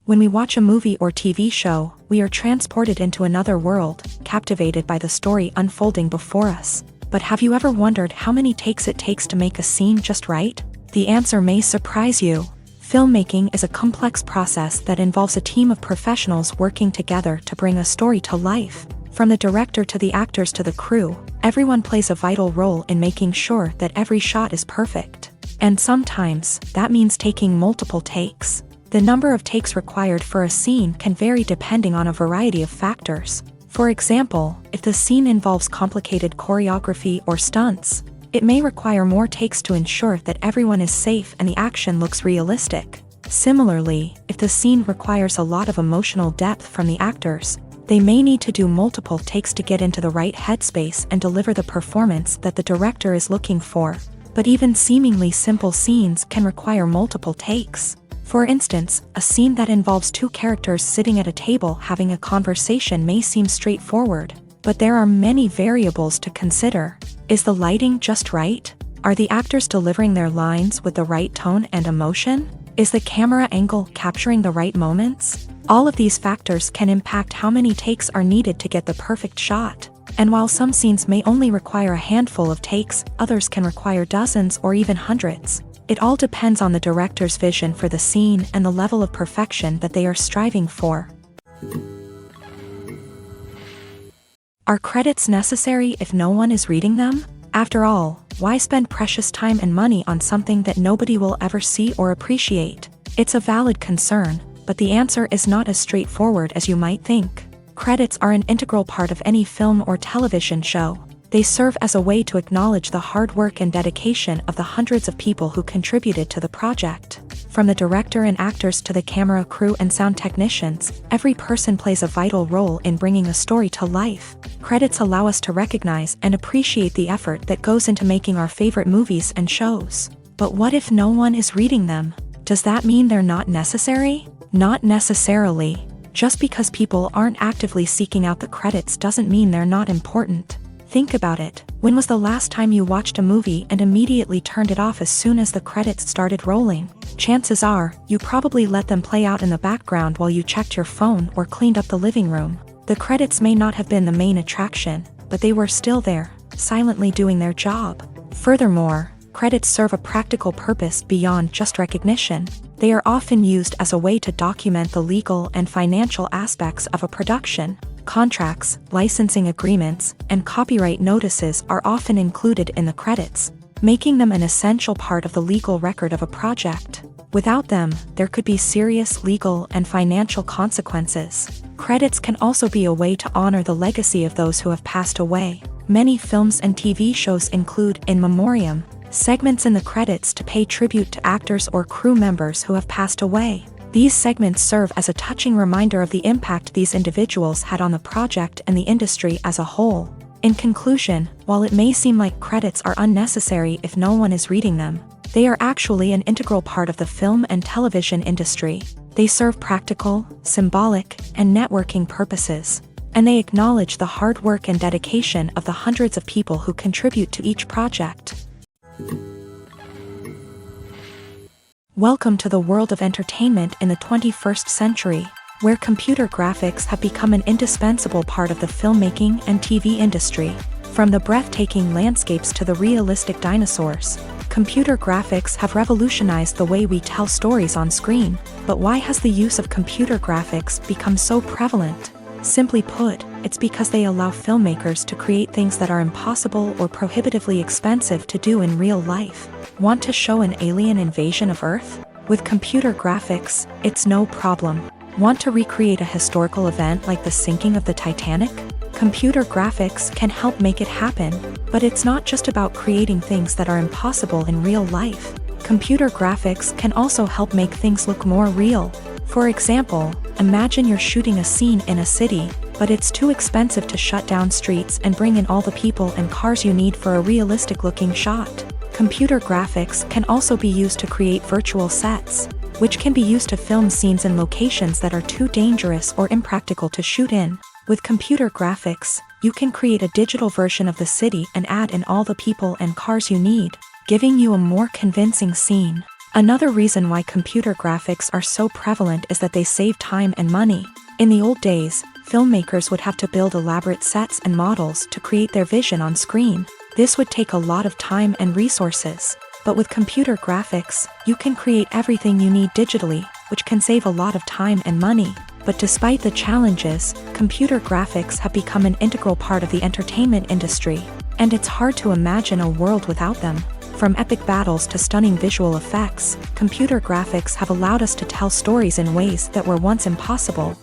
When we watch a movie or TV show, we are transported into another world, captivated by the story unfolding before us. But have you ever wondered how many takes it takes to make a scene just right? The answer may surprise you. Filmmaking is a complex process that involves a team of professionals working together to bring a story to life. From the director to the actors to the crew, everyone plays a vital role in making sure that every shot is perfect. And sometimes, that means taking multiple takes. The number of takes required for a scene can vary depending on a variety of factors. For example, if the scene involves complicated choreography or stunts, it may require more takes to ensure that everyone is safe and the action looks realistic. Similarly, if the scene requires a lot of emotional depth from the actors, they may need to do multiple takes to get into the right headspace and deliver the performance that the director is looking for. But even seemingly simple scenes can require multiple takes. For instance, a scene that involves two characters sitting at a table having a conversation may seem straightforward, but there are many variables to consider. Is the lighting just right? Are the actors delivering their lines with the right tone and emotion? Is the camera angle capturing the right moments? All of these factors can impact how many takes are needed to get the perfect shot. And while some scenes may only require a handful of takes, others can require dozens or even hundreds. It all depends on the director's vision for the scene and the level of perfection that they are striving for. Are credits necessary if no one is reading them? After all, why spend precious time and money on something that nobody will ever see or appreciate? It's a valid concern, but the answer is not as straightforward as you might think. Credits are an integral part of any film or television show. They serve as a way to acknowledge the hard work and dedication of the hundreds of people who contributed to the project. From the director and actors to the camera crew and sound technicians, every person plays a vital role in bringing a story to life. Credits allow us to recognize and appreciate the effort that goes into making our favorite movies and shows. But what if no one is reading them? Does that mean they're not necessary? Not necessarily. Just because people aren't actively seeking out the credits doesn't mean they're not important. Think about it. When was the last time you watched a movie and immediately turned it off as soon as the credits started rolling? Chances are, you probably let them play out in the background while you checked your phone or cleaned up the living room. The credits may not have been the main attraction, but they were still there, silently doing their job. Furthermore, credits serve a practical purpose beyond just recognition. They are often used as a way to document the legal and financial aspects of a production. Contracts, licensing agreements, and copyright notices are often included in the credits, making them an essential part of the legal record of a project. Without them, there could be serious legal and financial consequences. Credits can also be a way to honor the legacy of those who have passed away. Many films and TV shows include in memoriam segments in the credits to pay tribute to actors or crew members who have passed away. These segments serve as a touching reminder of the impact these individuals had on the project and the industry as a whole. In conclusion, while it may seem like credits are unnecessary if no one is reading them, they are actually an integral part of the film and television industry. They serve practical, symbolic, and networking purposes. And they acknowledge the hard work and dedication of the hundreds of people who contribute to each project. Welcome to the world of entertainment in the 21st century, where computer graphics have become an indispensable part of the filmmaking and TV industry. From the breathtaking landscapes to the realistic dinosaurs, computer graphics have revolutionized the way we tell stories on screen. But why has the use of computer graphics become so prevalent? Simply put, it's because they allow filmmakers to create things that are impossible or prohibitively expensive to do in real life. Want to show an alien invasion of Earth? With computer graphics, it's no problem. Want to recreate a historical event like the sinking of the Titanic? Computer graphics can help make it happen, but it's not just about creating things that are impossible in real life. Computer graphics can also help make things look more real. For example, imagine you're shooting a scene in a city, but it's too expensive to shut down streets and bring in all the people and cars you need for a realistic-looking shot. Computer graphics can also be used to create virtual sets, which can be used to film scenes in locations that are too dangerous or impractical to shoot in. With computer graphics, you can create a digital version of the city and add in all the people and cars you need, giving you a more convincing scene. Another reason why computer graphics are so prevalent is that they save time and money. In the old days, filmmakers would have to build elaborate sets and models to create their vision on screen. This would take a lot of time and resources. But with computer graphics, you can create everything you need digitally, which can save a lot of time and money. But despite the challenges, computer graphics have become an integral part of the entertainment industry, and it's hard to imagine a world without them. From epic battles to stunning visual effects, computer graphics have allowed us to tell stories in ways that were once impossible.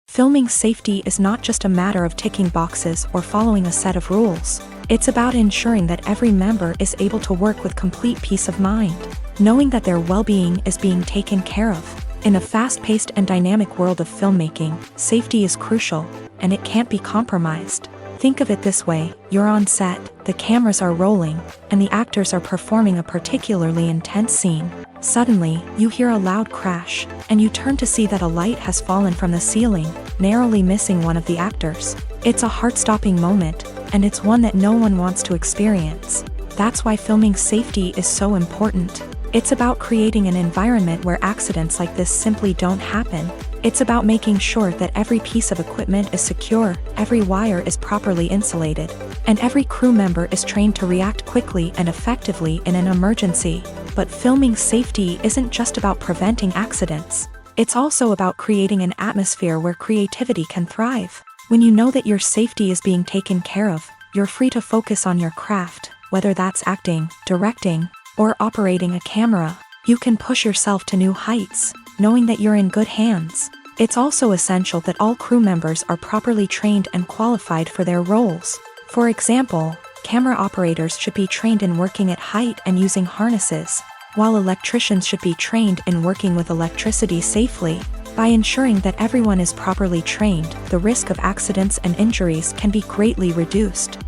Filming safety is not just a matter of ticking boxes or following a set of rules. It's about ensuring that every member is able to work with complete peace of mind, knowing that their well-being is being taken care of. In a fast-paced and dynamic world of filmmaking, safety is crucial, and it can't be compromised. Think of it this way: you're on set, the cameras are rolling, and the actors are performing a particularly intense scene. Suddenly, you hear a loud crash, and you turn to see that a light has fallen from the ceiling, narrowly missing one of the actors. It's a heart-stopping moment, and it's one that no one wants to experience. That's why filming safety is so important. It's about creating an environment where accidents like this simply don't happen. It's about making sure that every piece of equipment is secure, every wire is properly insulated, and every crew member is trained to react quickly and effectively in an emergency. But filming safety isn't just about preventing accidents. It's also about creating an atmosphere where creativity can thrive. When you know that your safety is being taken care of, you're free to focus on your craft, whether that's acting, directing, or operating a camera. You can push yourself to new heights, knowing that you're in good hands. It's also essential that all crew members are properly trained and qualified for their roles. For example, camera operators should be trained in working at height and using harnesses, while electricians should be trained in working with electricity safely. By ensuring that everyone is properly trained, the risk of accidents and injuries can be greatly reduced.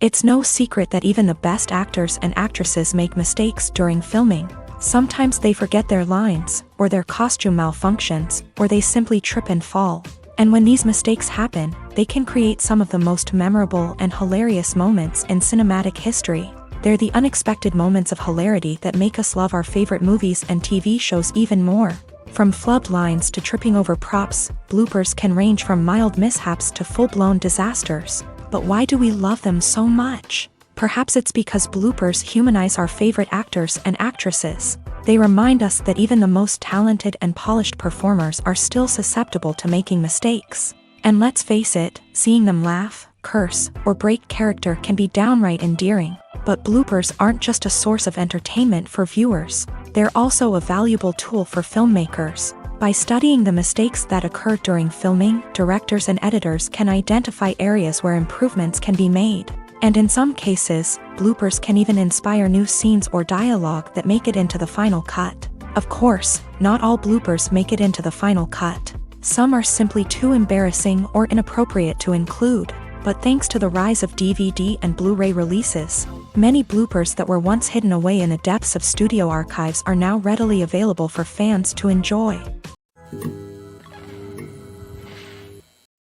It's no secret that even the best actors and actresses make mistakes during filming. Sometimes they forget their lines, or their costume malfunctions, or they simply trip and fall. And when these mistakes happen, they can create some of the most memorable and hilarious moments in cinematic history. They're the unexpected moments of hilarity that make us love our favorite movies and TV shows even more. From flubbed lines to tripping over props, bloopers can range from mild mishaps to full-blown disasters. But why do we love them so much? Perhaps it's because bloopers humanize our favorite actors and actresses. They remind us that even the most talented and polished performers are still susceptible to making mistakes. And let's face it, seeing them laugh, curse, or break character can be downright endearing. But bloopers aren't just a source of entertainment for viewers. They're also a valuable tool for filmmakers. By studying the mistakes that occur during filming, directors and editors can identify areas where improvements can be made. And in some cases, bloopers can even inspire new scenes or dialogue that make it into the final cut. Of course, not all bloopers make it into the final cut. Some are simply too embarrassing or inappropriate to include. But thanks to the rise of DVD and Blu-ray releases, Many bloopers that were once hidden away in the depths of studio archives are now readily available for fans to enjoy.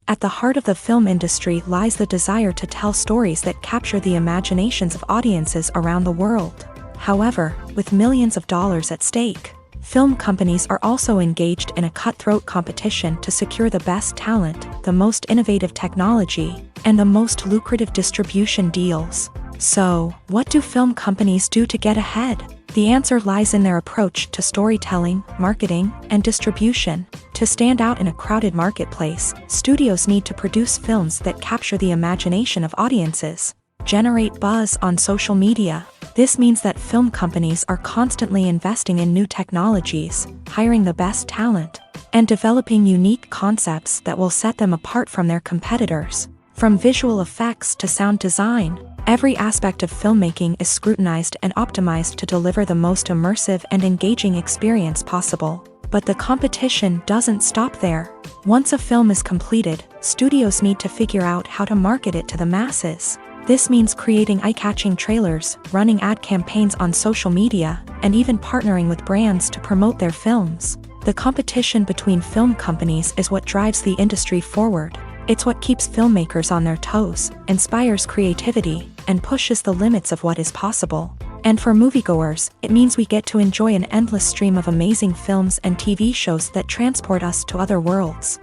At the heart of the film industry lies the desire to tell stories that capture the imaginations of audiences around the world. However, with millions of dollars at stake, film companies are also engaged in a cutthroat competition to secure the best talent, the most innovative technology, and the most lucrative distribution deals. So, what do film companies do to get ahead? The answer lies in their approach to storytelling, marketing, and distribution. To stand out in a crowded marketplace, studios need to produce films that capture the imagination of audiences, generate buzz on social media. This means that film companies are constantly investing in new technologies, hiring the best talent, and developing unique concepts that will set them apart from their competitors. From visual effects to sound design, every aspect of filmmaking is scrutinized and optimized to deliver the most immersive and engaging experience possible. But the competition doesn't stop there. Once a film is completed, studios need to figure out how to market it to the masses. This means creating eye-catching trailers, running ad campaigns on social media, and even partnering with brands to promote their films. The competition between film companies is what drives the industry forward. It's what keeps filmmakers on their toes, inspires creativity, and pushes the limits of what is possible. And for moviegoers, it means we get to enjoy an endless stream of amazing films and TV shows that transport us to other worlds.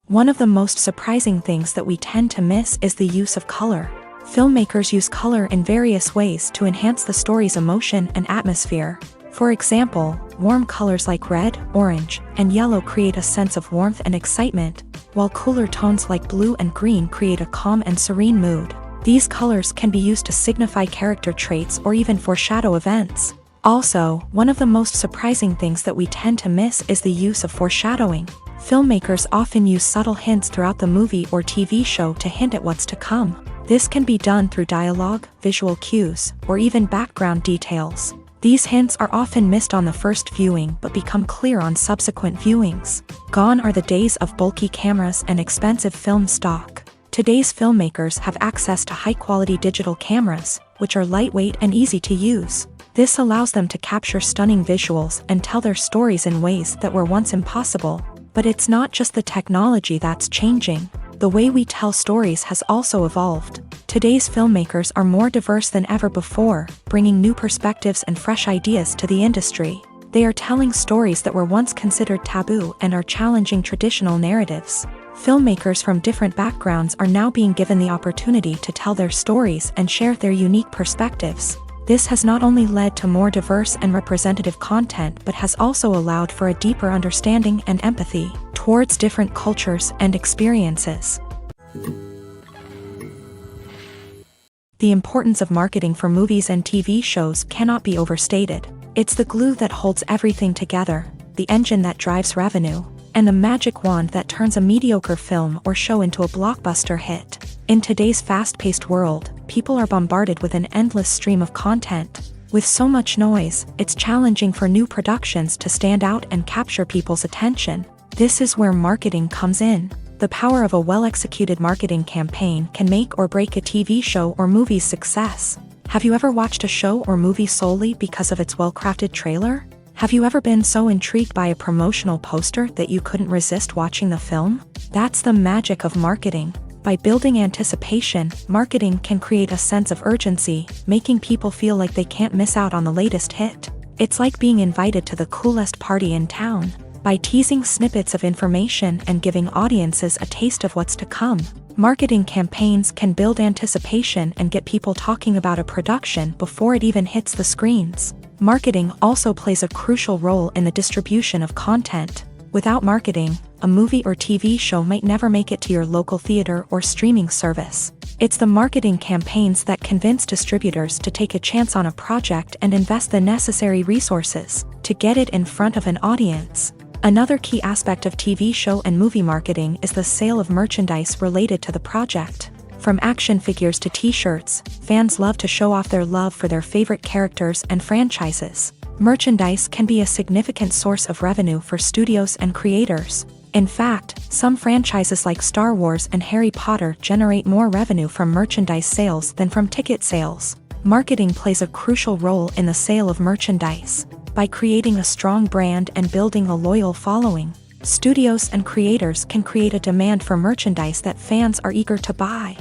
One of the most surprising things that we tend to miss is the use of color. Filmmakers use color in various ways to enhance the story's emotion and atmosphere. For example, warm colors like red, orange, and yellow create a sense of warmth and excitement, while cooler tones like blue and green create a calm and serene mood. These colors can be used to signify character traits or even foreshadow events. Also, one of the most surprising things that we tend to miss is the use of foreshadowing. Filmmakers often use subtle hints throughout the movie or TV show to hint at what's to come. This can be done through dialogue, visual cues, or even background details. These hints are often missed on the first viewing but become clear on subsequent viewings. Gone are the days of bulky cameras and expensive film stock. Today's filmmakers have access to high-quality digital cameras, which are lightweight and easy to use. This allows them to capture stunning visuals and tell their stories in ways that were once impossible. But it's not just the technology that's changing. The way we tell stories has also evolved. Today's filmmakers are more diverse than ever before, bringing new perspectives and fresh ideas to the industry. They are telling stories that were once considered taboo and are challenging traditional narratives. Filmmakers from different backgrounds are now being given the opportunity to tell their stories and share their unique perspectives. This has not only led to more diverse and representative content but has also allowed for a deeper understanding and empathy towards different cultures and experiences. The importance of marketing for movies and TV shows cannot be overstated. It's the glue that holds everything together, the engine that drives revenue, and the magic wand that turns a mediocre film or show into a blockbuster hit. In today's fast-paced world, people are bombarded with an endless stream of content. With so much noise, it's challenging for new productions to stand out and capture people's attention. This is where marketing comes in. The power of a well-executed marketing campaign can make or break a TV show or movie's success. Have you ever watched a show or movie solely because of its well-crafted trailer? Have you ever been so intrigued by a promotional poster that you couldn't resist watching the film? That's the magic of marketing. By building anticipation, marketing can create a sense of urgency, making people feel like they can't miss out on the latest hit. It's like being invited to the coolest party in town. By teasing snippets of information and giving audiences a taste of what's to come, marketing campaigns can build anticipation and get people talking about a production before it even hits the screens. Marketing also plays a crucial role in the distribution of content. Without marketing, a movie or TV show might never make it to your local theater or streaming service. It's the marketing campaigns that convince distributors to take a chance on a project and invest the necessary resources to get it in front of an audience. Another key aspect of TV show and movie marketing is the sale of merchandise related to the project. From action figures to t-shirts, fans love to show off their love for their favorite characters and franchises. Merchandise can be a significant source of revenue for studios and creators. In fact, some franchises like Star Wars and Harry Potter generate more revenue from merchandise sales than from ticket sales. Marketing plays a crucial role in the sale of merchandise. By creating a strong brand and building a loyal following, studios and creators can create a demand for merchandise that fans are eager to buy.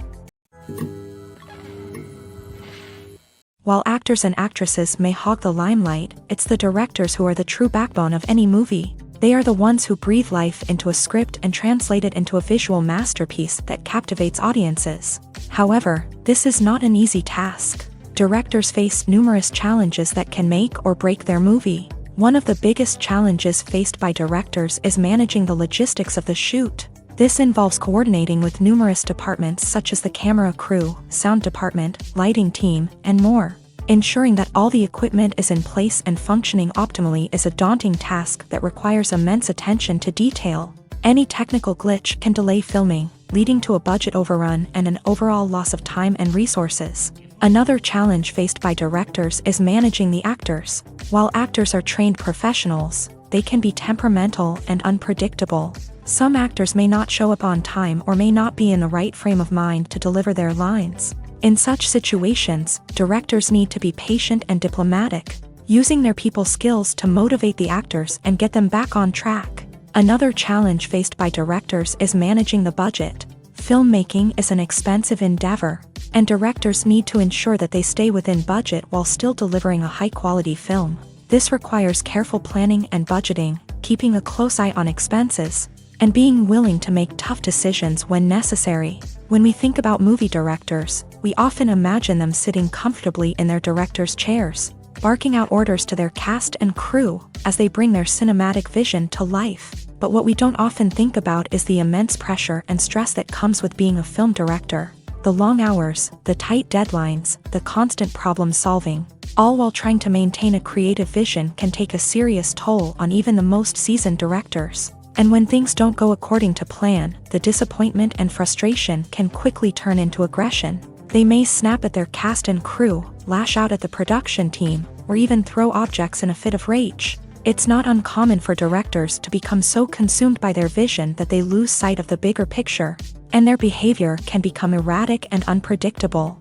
While actors and actresses may hog the limelight, it's the directors who are the true backbone of any movie. They are the ones who breathe life into a script and translate it into a visual masterpiece that captivates audiences. However, this is not an easy task. Directors face numerous challenges that can make or break their movie. One of the biggest challenges faced by directors is managing the logistics of the shoot. This involves coordinating with numerous departments such as the camera crew, sound department, lighting team, and more. Ensuring that all the equipment is in place and functioning optimally is a daunting task that requires immense attention to detail. Any technical glitch can delay filming, leading to a budget overrun and an overall loss of time and resources. Another challenge faced by directors is managing the actors. While actors are trained professionals, they can be temperamental and unpredictable. Some actors may not show up on time or may not be in the right frame of mind to deliver their lines. In such situations, directors need to be patient and diplomatic, using their people skills to motivate the actors and get them back on track. Another challenge faced by directors is managing the budget. Filmmaking is an expensive endeavor, and directors need to ensure that they stay within budget while still delivering a high-quality film. This requires careful planning and budgeting, keeping a close eye on expenses, and being willing to make tough decisions when necessary. When we think about movie directors, we often imagine them sitting comfortably in their director's chairs, barking out orders to their cast and crew as they bring their cinematic vision to life. But what we don't often think about is the immense pressure and stress that comes with being a film director. The long hours, the tight deadlines, the constant problem solving, all while trying to maintain a creative vision can take a serious toll on even the most seasoned directors. And when things don't go according to plan, the disappointment and frustration can quickly turn into aggression. They may snap at their cast and crew, lash out at the production team, or even throw objects in a fit of rage. It's not uncommon for directors to become so consumed by their vision that they lose sight of the bigger picture, and their behavior can become erratic and unpredictable.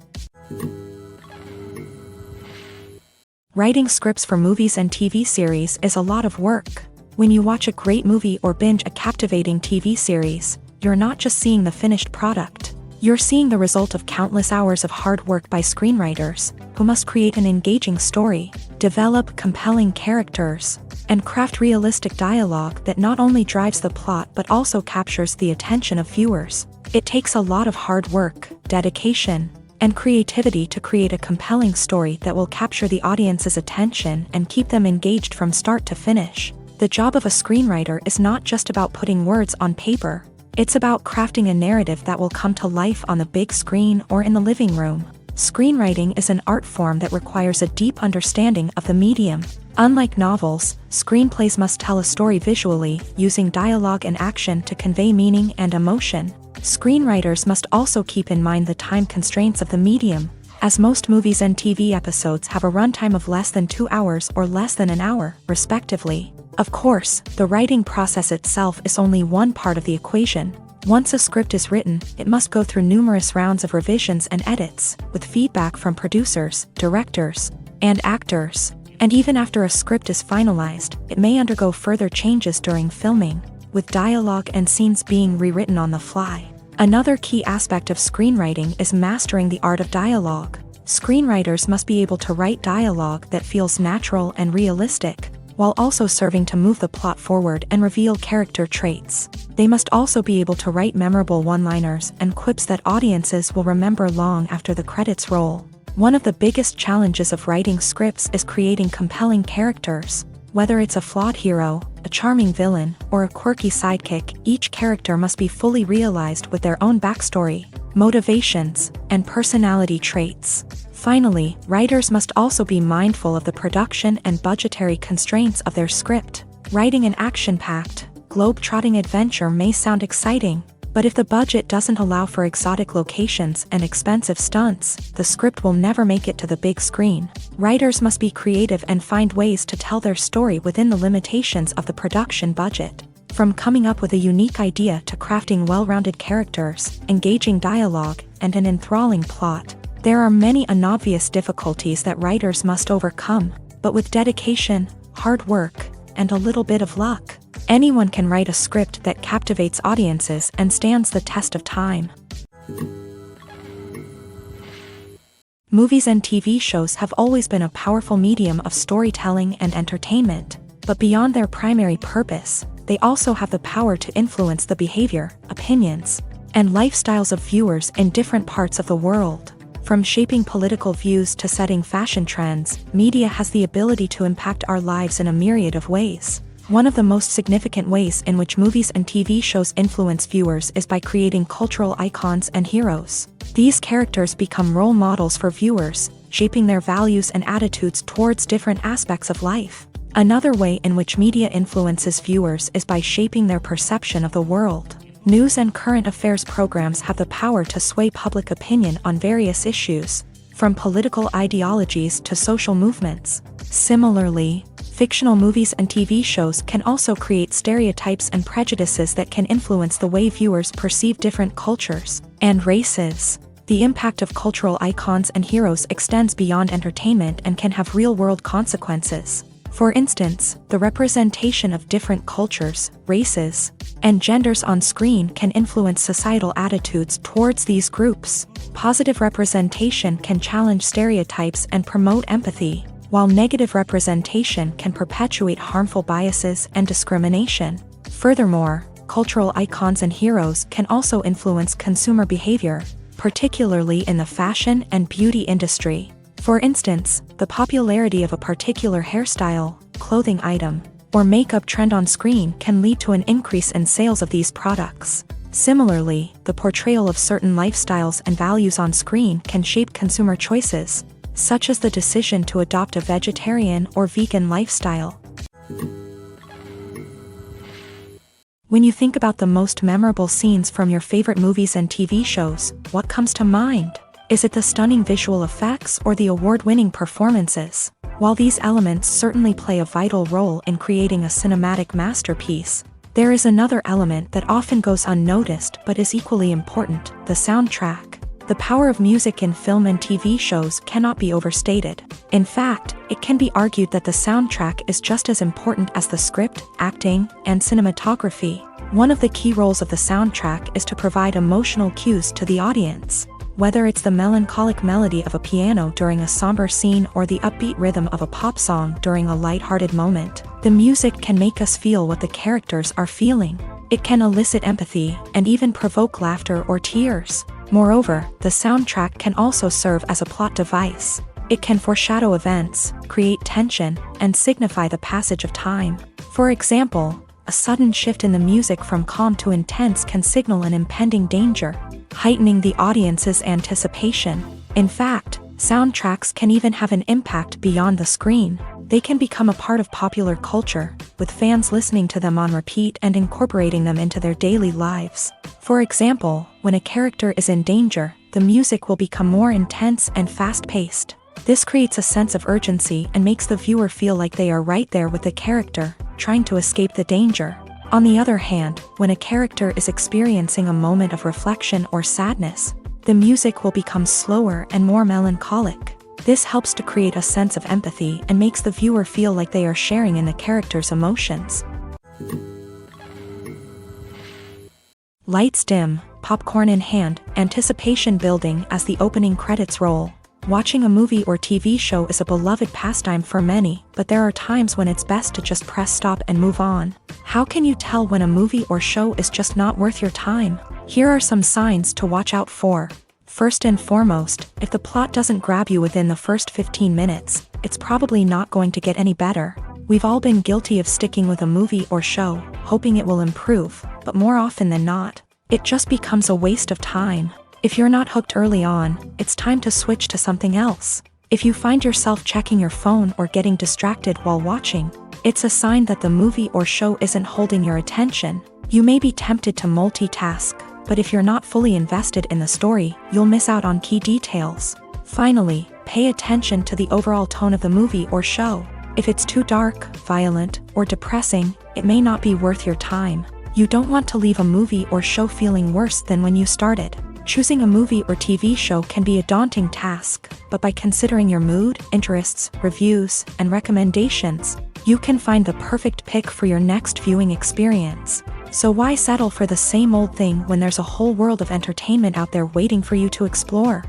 Writing scripts for movies and TV series is a lot of work. When you watch a great movie or binge a captivating TV series, you're not just seeing the finished product. You're seeing the result of countless hours of hard work by screenwriters, who must create an engaging story, develop compelling characters, and craft realistic dialogue that not only drives the plot but also captures the attention of viewers. It takes a lot of hard work, dedication, and creativity to create a compelling story that will capture the audience's attention and keep them engaged from start to finish. The job of a screenwriter is not just about putting words on paper. It's about crafting a narrative that will come to life on the big screen or in the living room. Screenwriting is an art form that requires a deep understanding of the medium. Unlike novels, screenplays must tell a story visually, using dialogue and action to convey meaning and emotion. Screenwriters must also keep in mind the time constraints of the medium, as most movies and TV episodes have a runtime of less than 2 hours or less than an hour, respectively. Of course, the writing process itself is only one part of the equation. Once a script is written, it must go through numerous rounds of revisions and edits, with feedback from producers, directors, and actors. And even after a script is finalized, it may undergo further changes during filming, with dialogue and scenes being rewritten on the fly. Another key aspect of screenwriting is mastering the art of dialogue. Screenwriters must be able to write dialogue that feels natural and realistic, while also serving to move the plot forward and reveal character traits. They must also be able to write memorable one-liners and quips that audiences will remember long after the credits roll. One of the biggest challenges of writing scripts is creating compelling characters. Whether it's a flawed hero, a charming villain, or a quirky sidekick, each character must be fully realized with their own backstory, motivations, and personality traits. Finally, writers must also be mindful of the production and budgetary constraints of their script. Writing an action-packed, globe-trotting adventure may sound exciting, but if the budget doesn't allow for exotic locations and expensive stunts, the script will never make it to the big screen. Writers must be creative and find ways to tell their story within the limitations of the production budget. From coming up with a unique idea to crafting well-rounded characters, engaging dialogue, and an enthralling plot, there are many unobvious difficulties that writers must overcome, but with dedication, hard work, and a little bit of luck, anyone can write a script that captivates audiences and stands the test of time. Movies and TV shows have always been a powerful medium of storytelling and entertainment, but beyond their primary purpose, they also have the power to influence the behavior, opinions, and lifestyles of viewers in different parts of the world. From shaping political views to setting fashion trends, media has the ability to impact our lives in a myriad of ways. One of the most significant ways in which movies and TV shows influence viewers is by creating cultural icons and heroes. These characters become role models for viewers, shaping their values and attitudes towards different aspects of life. Another way in which media influences viewers is by shaping their perception of the world. News and current affairs programs have the power to sway public opinion on various issues, from political ideologies to social movements. Similarly, fictional movies and TV shows can also create stereotypes and prejudices that can influence the way viewers perceive different cultures and races. The impact of cultural icons and heroes extends beyond entertainment and can have real-world consequences. For instance, the representation of different cultures, races, and genders on screen can influence societal attitudes towards these groups. Positive representation can challenge stereotypes and promote empathy, while negative representation can perpetuate harmful biases and discrimination. Furthermore, cultural icons and heroes can also influence consumer behavior, particularly in the fashion and beauty industry. For instance, the popularity of a particular hairstyle, clothing item, or makeup trend on screen can lead to an increase in sales of these products. Similarly, the portrayal of certain lifestyles and values on screen can shape consumer choices, such as the decision to adopt a vegetarian or vegan lifestyle. When you think about the most memorable scenes from your favorite movies and TV shows, what comes to mind? Is it the stunning visual effects or the award-winning performances? While these elements certainly play a vital role in creating a cinematic masterpiece, there is another element that often goes unnoticed but is equally important: the soundtrack. The power of music in film and TV shows cannot be overstated. In fact, it can be argued that the soundtrack is just as important as the script, acting, and cinematography. One of the key roles of the soundtrack is to provide emotional cues to the audience. Whether it's the melancholic melody of a piano during a somber scene or the upbeat rhythm of a pop song during a light-hearted moment, the music can make us feel what the characters are feeling. It can elicit empathy and even provoke laughter or tears. Moreover, the soundtrack can also serve as a plot device. It can foreshadow events, create tension, and signify the passage of time. For example, a sudden shift in the music from calm to intense can signal an impending danger, heightening the audience's anticipation. In fact, soundtracks can even have an impact beyond the screen. They can become a part of popular culture, with fans listening to them on repeat and incorporating them into their daily lives. For example, when a character is in danger, the music will become more intense and fast-paced. This creates a sense of urgency and makes the viewer feel like they are right there with the character, trying to escape the danger. On the other hand, when a character is experiencing a moment of reflection or sadness, the music will become slower and more melancholic. This helps to create a sense of empathy and makes the viewer feel like they are sharing in the character's emotions. Lights dim, popcorn in hand, anticipation building as the opening credits roll. Watching a movie or TV show is a beloved pastime for many, but there are times when it's best to just press stop and move on. How can you tell when a movie or show is just not worth your time? Here are some signs to watch out for. First and foremost, if the plot doesn't grab you within the first 15 minutes, it's probably not going to get any better. We've all been guilty of sticking with a movie or show, hoping it will improve, but more often than not, it just becomes a waste of time. If you're not hooked early on, it's time to switch to something else. If you find yourself checking your phone or getting distracted while watching, it's a sign that the movie or show isn't holding your attention. You may be tempted to multitask, but if you're not fully invested in the story, you'll miss out on key details. Finally, pay attention to the overall tone of the movie or show. If it's too dark, violent, or depressing, it may not be worth your time. You don't want to leave a movie or show feeling worse than when you started. Choosing a movie or TV show can be a daunting task, but by considering your mood, interests, reviews, and recommendations, you can find the perfect pick for your next viewing experience. So why settle for the same old thing when there's a whole world of entertainment out there waiting for you to explore?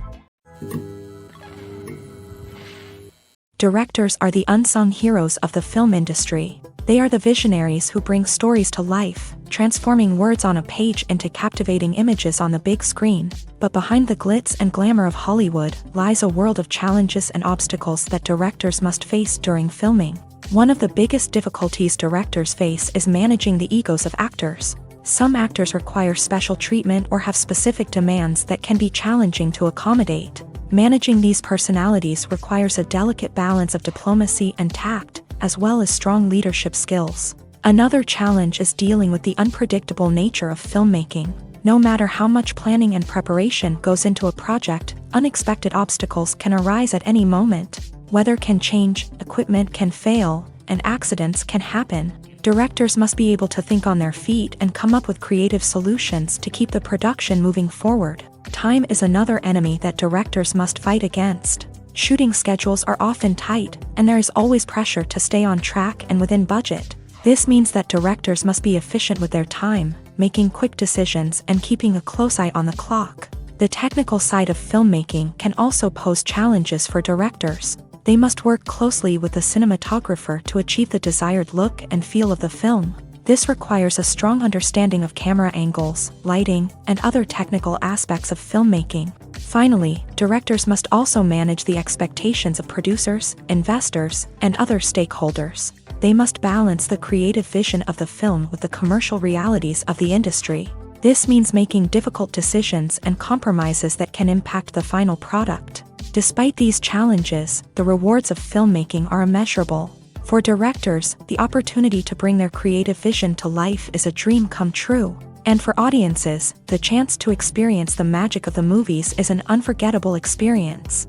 Directors are the unsung heroes of the film industry. They are the visionaries who bring stories to life, transforming words on a page into captivating images on the big screen. But behind the glitz and glamour of Hollywood lies a world of challenges and obstacles that directors must face during filming. One of the biggest difficulties directors face is managing the egos of actors. Some actors require special treatment or have specific demands that can be challenging to accommodate. Managing these personalities requires a delicate balance of diplomacy and tact, as well as strong leadership skills. Another challenge is dealing with the unpredictable nature of filmmaking. No matter how much planning and preparation goes into a project, unexpected obstacles can arise at any moment. Weather can change, equipment can fail, and accidents can happen. Directors must be able to think on their feet and come up with creative solutions to keep the production moving forward. Time is another enemy that directors must fight against. Shooting schedules are often tight, and there is always pressure to stay on track and within budget. This means that directors must be efficient with their time, making quick decisions and keeping a close eye on the clock. The technical side of filmmaking can also pose challenges for directors. They must work closely with the cinematographer to achieve the desired look and feel of the film. This requires a strong understanding of camera angles, lighting, and other technical aspects of filmmaking. Finally, directors must also manage the expectations of producers, investors, and other stakeholders. They must balance the creative vision of the film with the commercial realities of the industry. This means making difficult decisions and compromises that can impact the final product. Despite these challenges, the rewards of filmmaking are immeasurable. For directors, the opportunity to bring their creative vision to life is a dream come true. And for audiences, the chance to experience the magic of the movies is an unforgettable experience.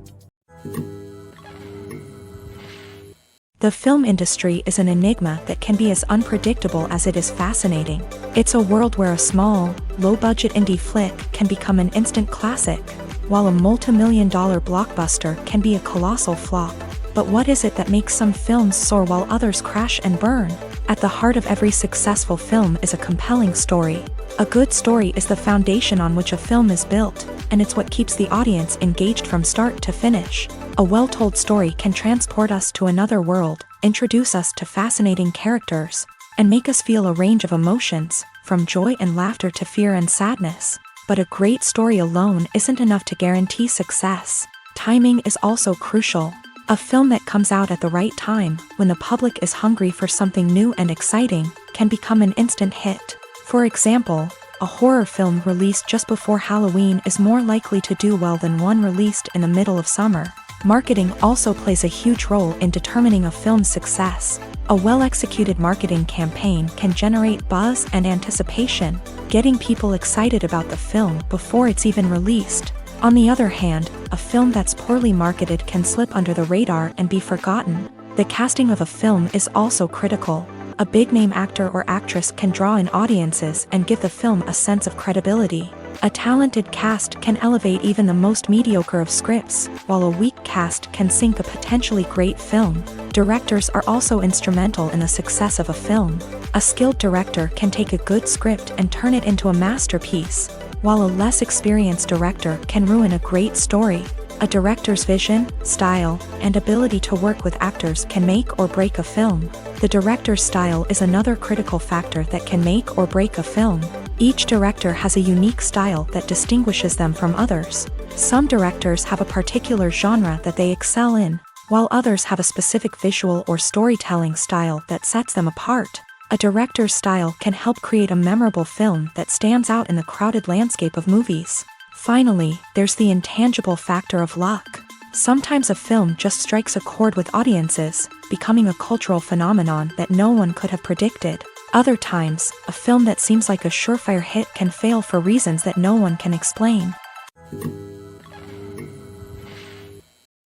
The film industry is an enigma that can be as unpredictable as it is fascinating. It's a world where a small, low-budget indie flick can become an instant classic, while a multi-million-dollar blockbuster can be a colossal flop. But what is it that makes some films soar while others crash and burn? At the heart of every successful film is a compelling story. A good story is the foundation on which a film is built, and it's what keeps the audience engaged from start to finish. A well-told story can transport us to another world, introduce us to fascinating characters, and make us feel a range of emotions, from joy and laughter to fear and sadness. But a great story alone isn't enough to guarantee success. Timing is also crucial. A film that comes out at the right time, when the public is hungry for something new and exciting, can become an instant hit. For example, a horror film released just before Halloween is more likely to do well than one released in the middle of summer. Marketing also plays a huge role in determining a film's success. A well-executed marketing campaign can generate buzz and anticipation, getting people excited about the film before it's even released. On the other hand, a film that's poorly marketed can slip under the radar and be forgotten. The casting of a film is also critical. A big-name actor or actress can draw in audiences and give the film a sense of credibility. A talented cast can elevate even the most mediocre of scripts, while a weak cast can sink a potentially great film. Directors are also instrumental in the success of a film. A skilled director can take a good script and turn it into a masterpiece, while a less experienced director can ruin a great story. A director's vision, style, and ability to work with actors can make or break a film. The director's style is another critical factor that can make or break a film. Each director has a unique style that distinguishes them from others. Some directors have a particular genre that they excel in, while others have a specific visual or storytelling style that sets them apart. A director's style can help create a memorable film that stands out in the crowded landscape of movies. Finally, there's the intangible factor of luck. Sometimes a film just strikes a chord with audiences, becoming a cultural phenomenon that no one could have predicted. Other times, a film that seems like a surefire hit can fail for reasons that no one can explain.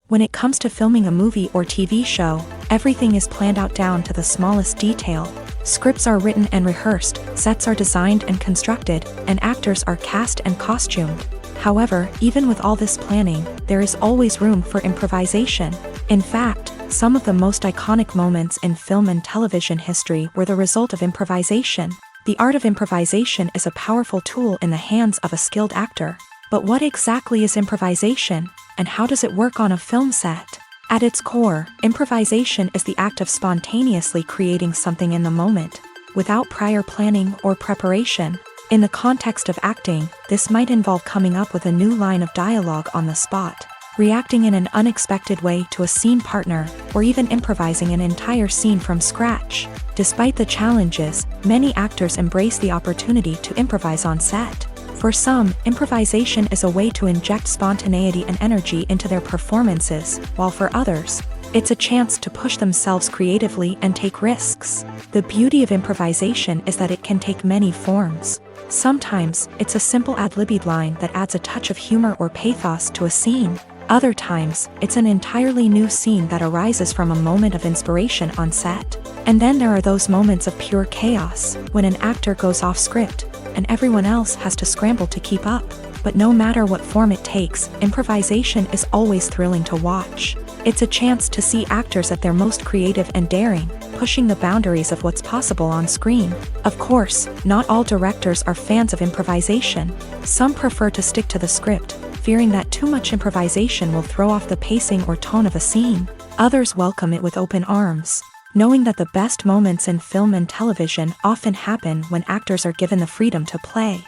When it comes to filming a movie or TV show, Everything is planned out down to the smallest detail. Scripts are written and rehearsed, sets are designed and constructed, and actors are cast and costumed. However, even with all this planning, there is always room for improvisation. In fact, some of the most iconic moments in film and television history were the result of improvisation. The art of improvisation is a powerful tool in the hands of a skilled actor. But what exactly is improvisation, and how does it work on a film set? At its core, improvisation is the act of spontaneously creating something in the moment, without prior planning or preparation. In the context of acting, this might involve coming up with a new line of dialogue on the spot, reacting in an unexpected way to a scene partner, or even improvising an entire scene from scratch. Despite the challenges, many actors embrace the opportunity to improvise on set. For some, improvisation is a way to inject spontaneity and energy into their performances, while for others, it's a chance to push themselves creatively and take risks. The beauty of improvisation is that it can take many forms. Sometimes, it's a simple ad-libbed line that adds a touch of humor or pathos to a scene. Other times, it's an entirely new scene that arises from a moment of inspiration on set. And then there are those moments of pure chaos, when an actor goes off script, and everyone else has to scramble to keep up. But no matter what form it takes, improvisation is always thrilling to watch. It's a chance to see actors at their most creative and daring, pushing the boundaries of what's possible on screen. Of course, not all directors are fans of improvisation. Some prefer to stick to the script, fearing that too much improvisation will throw off the pacing or tone of a scene. Others welcome it with open arms, knowing that the best moments in film and television often happen when actors are given the freedom to play.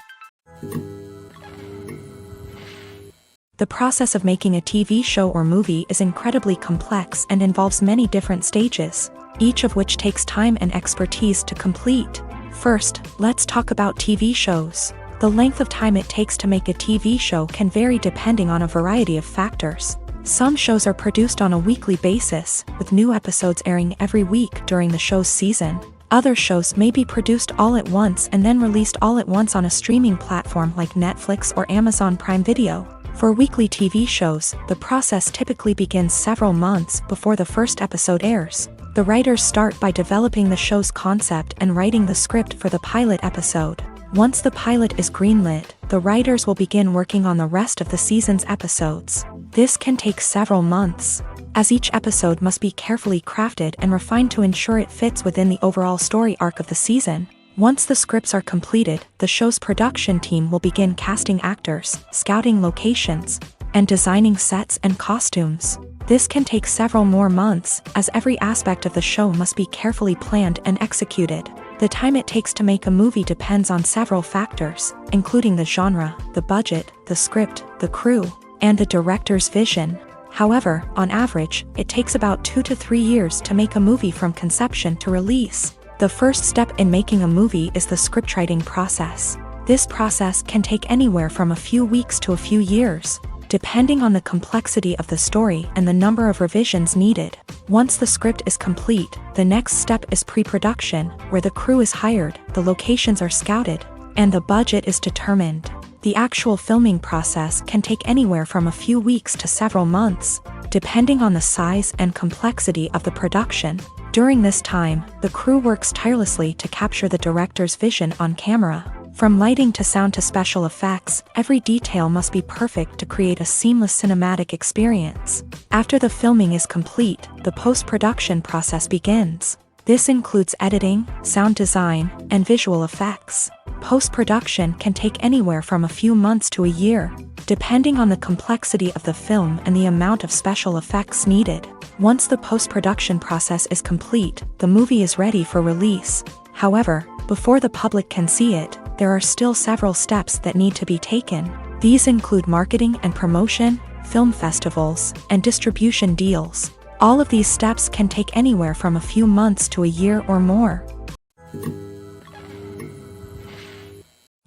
The process of making a TV show or movie is incredibly complex and involves many different stages, each of which takes time and expertise to complete. First, let's talk about TV shows. The length of time it takes to make a TV show can vary depending on a variety of factors. Some shows are produced on a weekly basis, with new episodes airing every week during the show's season. Other shows may be produced all at once and then released all at once on a streaming platform like Netflix or Amazon Prime Video. For weekly TV shows, the process typically begins several months before the first episode airs. The writers start by developing the show's concept and writing the script for the pilot episode. Once the pilot is greenlit, the writers will begin working on the rest of the season's episodes. This can take several months, as each episode must be carefully crafted and refined to ensure it fits within the overall story arc of the season. Once the scripts are completed, the show's production team will begin casting actors, scouting locations, and designing sets and costumes. This can take several more months, as every aspect of the show must be carefully planned and executed. The time it takes to make a movie depends on several factors, including the genre, the budget, the script, the crew, and the director's vision. However, on average, it takes about 2 to 3 years to make a movie from conception to release. The first step in making a movie is the scriptwriting process. This process can take anywhere from a few weeks to a few years, depending on the complexity of the story and the number of revisions needed. Once the script is complete, the next step is pre-production, where the crew is hired, the locations are scouted, and the budget is determined. The actual filming process can take anywhere from a few weeks to several months, depending on the size and complexity of the production. During this time, the crew works tirelessly to capture the director's vision on camera. From lighting to sound to special effects, every detail must be perfect to create a seamless cinematic experience. After the filming is complete, the post-production process begins. This includes editing, sound design, and visual effects. Post-production can take anywhere from a few months to a year, depending on the complexity of the film and the amount of special effects needed. Once the post-production process is complete, the movie is ready for release. However, before the public can see it, there are still several steps that need to be taken. These include marketing and promotion, film festivals, and distribution deals. All of these steps can take anywhere from a few months to a year or more.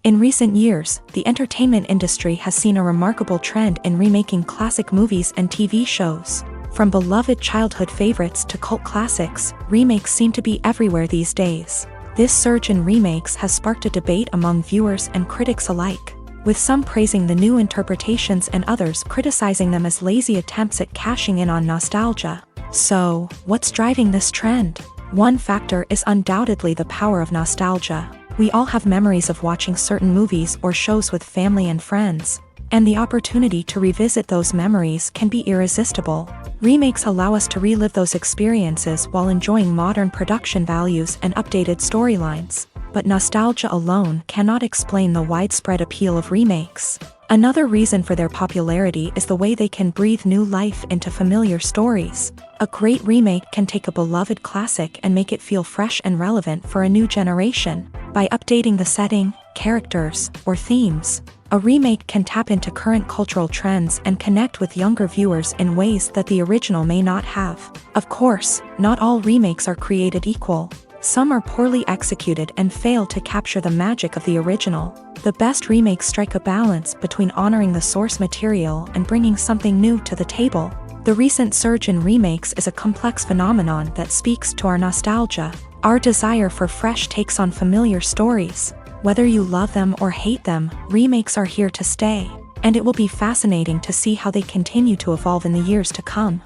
In recent years, the entertainment industry has seen a remarkable trend in remaking classic movies and TV shows. From beloved childhood favorites to cult classics, remakes seem to be everywhere these days. This surge in remakes has sparked a debate among viewers and critics alike, with some praising the new interpretations and others criticizing them as lazy attempts at cashing in on nostalgia. So, what's driving this trend? One factor is undoubtedly the power of nostalgia. We all have memories of watching certain movies or shows with family and friends, and the opportunity to revisit those memories can be irresistible. Remakes allow us to relive those experiences while enjoying modern production values and updated storylines. But nostalgia alone cannot explain the widespread appeal of remakes. Another reason for their popularity is the way they can breathe new life into familiar stories. A great remake can take a beloved classic and make it feel fresh and relevant for a new generation. By updating the setting, characters, or themes, a remake can tap into current cultural trends and connect with younger viewers in ways that the original may not have. Of course, not all remakes are created equal. Some are poorly executed and fail to capture the magic of the original. The best remakes strike a balance between honoring the source material and bringing something new to the table. The recent surge in remakes is a complex phenomenon that speaks to our nostalgia, our desire for fresh takes on familiar stories. Whether you love them or hate them, remakes are here to stay, and it will be fascinating to see how they continue to evolve in the years to come.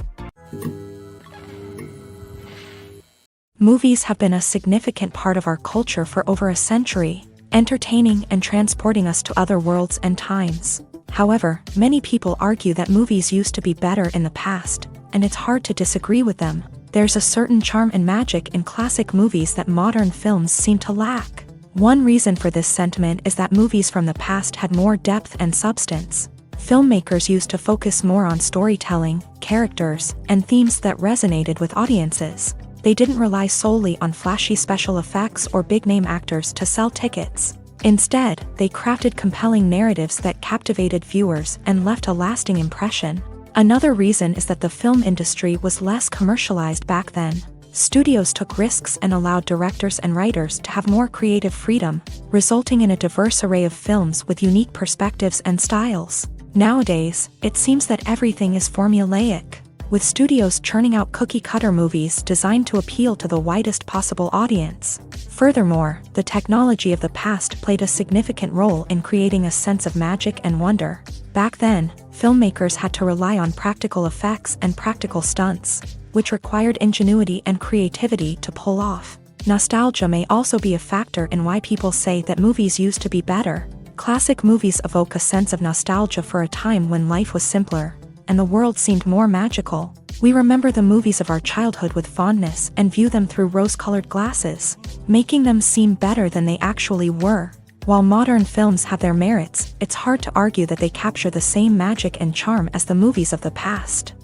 Movies have been a significant part of our culture for over a century, entertaining and transporting us to other worlds and times. However, many people argue that movies used to be better in the past, and it's hard to disagree with them. There's a certain charm and magic in classic movies that modern films seem to lack. One reason for this sentiment is that movies from the past had more depth and substance. Filmmakers used to focus more on storytelling, characters, and themes that resonated with audiences. They didn't rely solely on flashy special effects or big-name actors to sell tickets. Instead, they crafted compelling narratives that captivated viewers and left a lasting impression. Another reason is that the film industry was less commercialized back then. Studios took risks and allowed directors and writers to have more creative freedom, resulting in a diverse array of films with unique perspectives and styles. Nowadays, it seems that everything is formulaic, with studios churning out cookie-cutter movies designed to appeal to the widest possible audience. Furthermore, the technology of the past played a significant role in creating a sense of magic and wonder. Back then, filmmakers had to rely on practical effects and practical stunts, which required ingenuity and creativity to pull off. Nostalgia may also be a factor in why people say that movies used to be better. Classic movies evoke a sense of nostalgia for a time when life was simpler, and the world seemed more magical. We remember the movies of our childhood with fondness and view them through rose-colored glasses, making them seem better than they actually were. While modern films have their merits, it's hard to argue that they capture the same magic and charm as the movies of the past.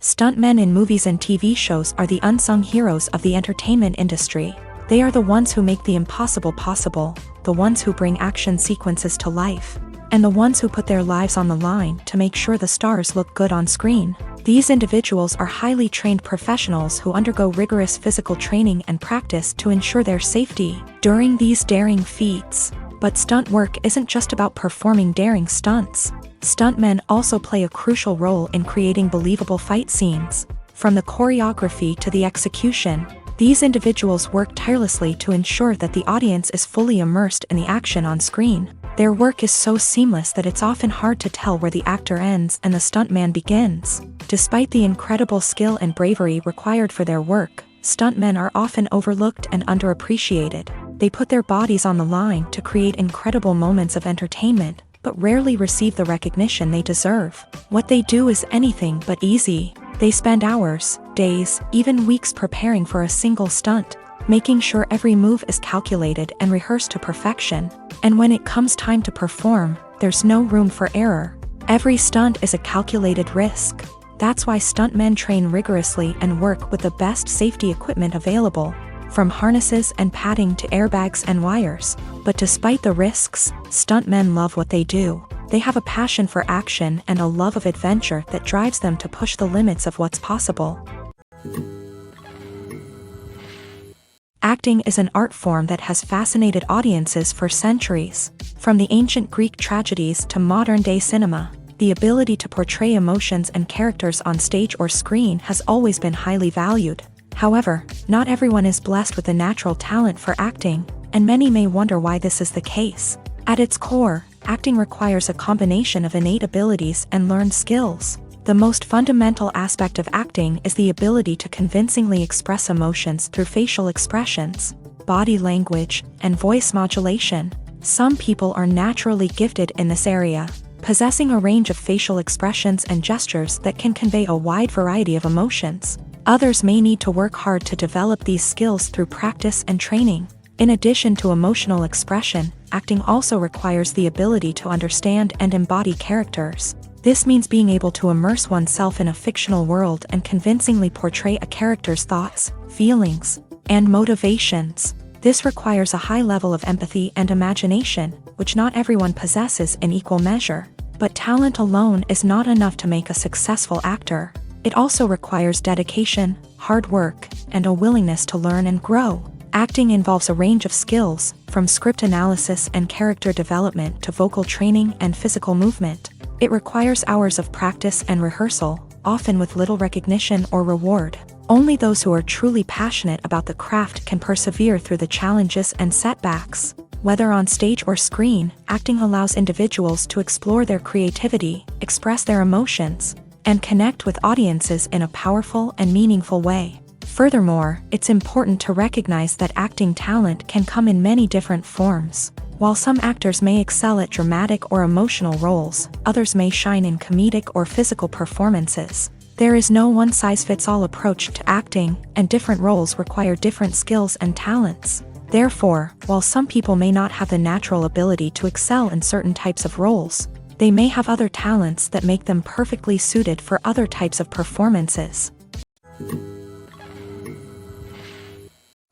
Stuntmen in movies and TV shows are the unsung heroes of the entertainment industry. They are the ones who make the impossible possible, the ones who bring action sequences to life, and the ones who put their lives on the line to make sure the stars look good on screen. These individuals are highly trained professionals who undergo rigorous physical training and practice to ensure their safety during these daring feats. But stunt work isn't just about performing daring stunts. Stuntmen also play a crucial role in creating believable fight scenes. From the choreography to the execution, these individuals work tirelessly to ensure that the audience is fully immersed in the action on screen. Their work is so seamless that it's often hard to tell where the actor ends and the stuntman begins. Despite the incredible skill and bravery required for their work, stuntmen are often overlooked and underappreciated. They put their bodies on the line to create incredible moments of entertainment, but rarely receive the recognition they deserve. What they do is anything but easy. They spend hours, days, even weeks preparing for a single stunt, making sure every move is calculated and rehearsed to perfection. And when it comes time to perform, there's no room for error. Every stunt is a calculated risk. That's why stuntmen train rigorously and work with the best safety equipment available, from harnesses and padding to airbags and wires. But despite the risks, stuntmen love what they do. They have a passion for action and a love of adventure that drives them to push the limits of what's possible. Acting is an art form that has fascinated audiences for centuries. From the ancient Greek tragedies to modern-day cinema, the ability to portray emotions and characters on stage or screen has always been highly valued. However, not everyone is blessed with a natural talent for acting, and many may wonder why this is the case. At its core, acting requires a combination of innate abilities and learned skills. The most fundamental aspect of acting is the ability to convincingly express emotions through facial expressions, body language, and voice modulation. Some people are naturally gifted in this area, possessing a range of facial expressions and gestures that can convey a wide variety of emotions. Others may need to work hard to develop these skills through practice and training. In addition to emotional expression, acting also requires the ability to understand and embody characters. This means being able to immerse oneself in a fictional world and convincingly portray a character's thoughts, feelings, and motivations. This requires a high level of empathy and imagination, which not everyone possesses in equal measure. But talent alone is not enough to make a successful actor. It also requires dedication, hard work, and a willingness to learn and grow. Acting involves a range of skills, from script analysis and character development to vocal training and physical movement. It requires hours of practice and rehearsal, often with little recognition or reward. Only those who are truly passionate about the craft can persevere through the challenges and setbacks. Whether on stage or screen, acting allows individuals to explore their creativity, express their emotions, and connect with audiences in a powerful and meaningful way. Furthermore, it's important to recognize that acting talent can come in many different forms. While some actors may excel at dramatic or emotional roles, others may shine in comedic or physical performances. There is no one-size-fits-all approach to acting, and different roles require different skills and talents. Therefore, while some people may not have the natural ability to excel in certain types of roles, they may have other talents that make them perfectly suited for other types of performances.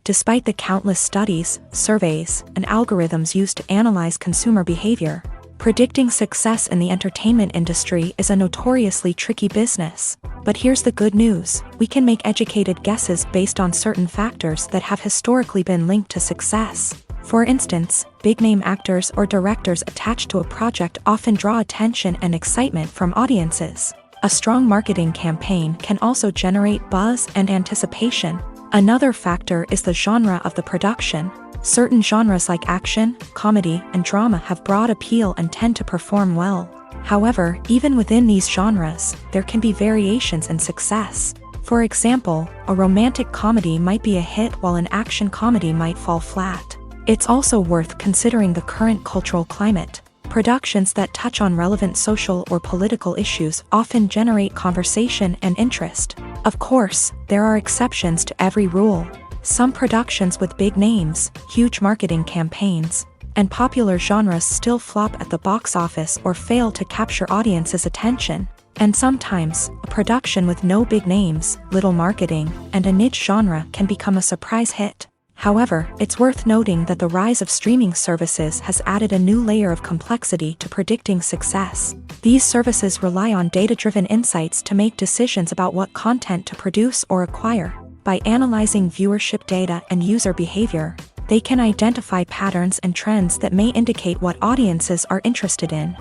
Despite the countless studies, surveys, and algorithms used to analyze consumer behavior, predicting success in the entertainment industry is a notoriously tricky business. But here's the good news: we can make educated guesses based on certain factors that have historically been linked to success. For instance, big-name actors or directors attached to a project often draw attention and excitement from audiences. A strong marketing campaign can also generate buzz and anticipation. Another factor is the genre of the production. Certain genres like action, comedy, and drama have broad appeal and tend to perform well. However, even within these genres, there can be variations in success. For example, a romantic comedy might be a hit while an action comedy might fall flat. It's also worth considering the current cultural climate. Productions that touch on relevant social or political issues often generate conversation and interest. Of course, there are exceptions to every rule. Some productions with big names, huge marketing campaigns, and popular genres still flop at the box office or fail to capture audiences' attention. And sometimes, a production with no big names, little marketing, and a niche genre can become a surprise hit. However, it's worth noting that the rise of streaming services has added a new layer of complexity to predicting success. These services rely on data-driven insights to make decisions about what content to produce or acquire. By analyzing viewership data and user behavior, they can identify patterns and trends that may indicate what audiences are interested in.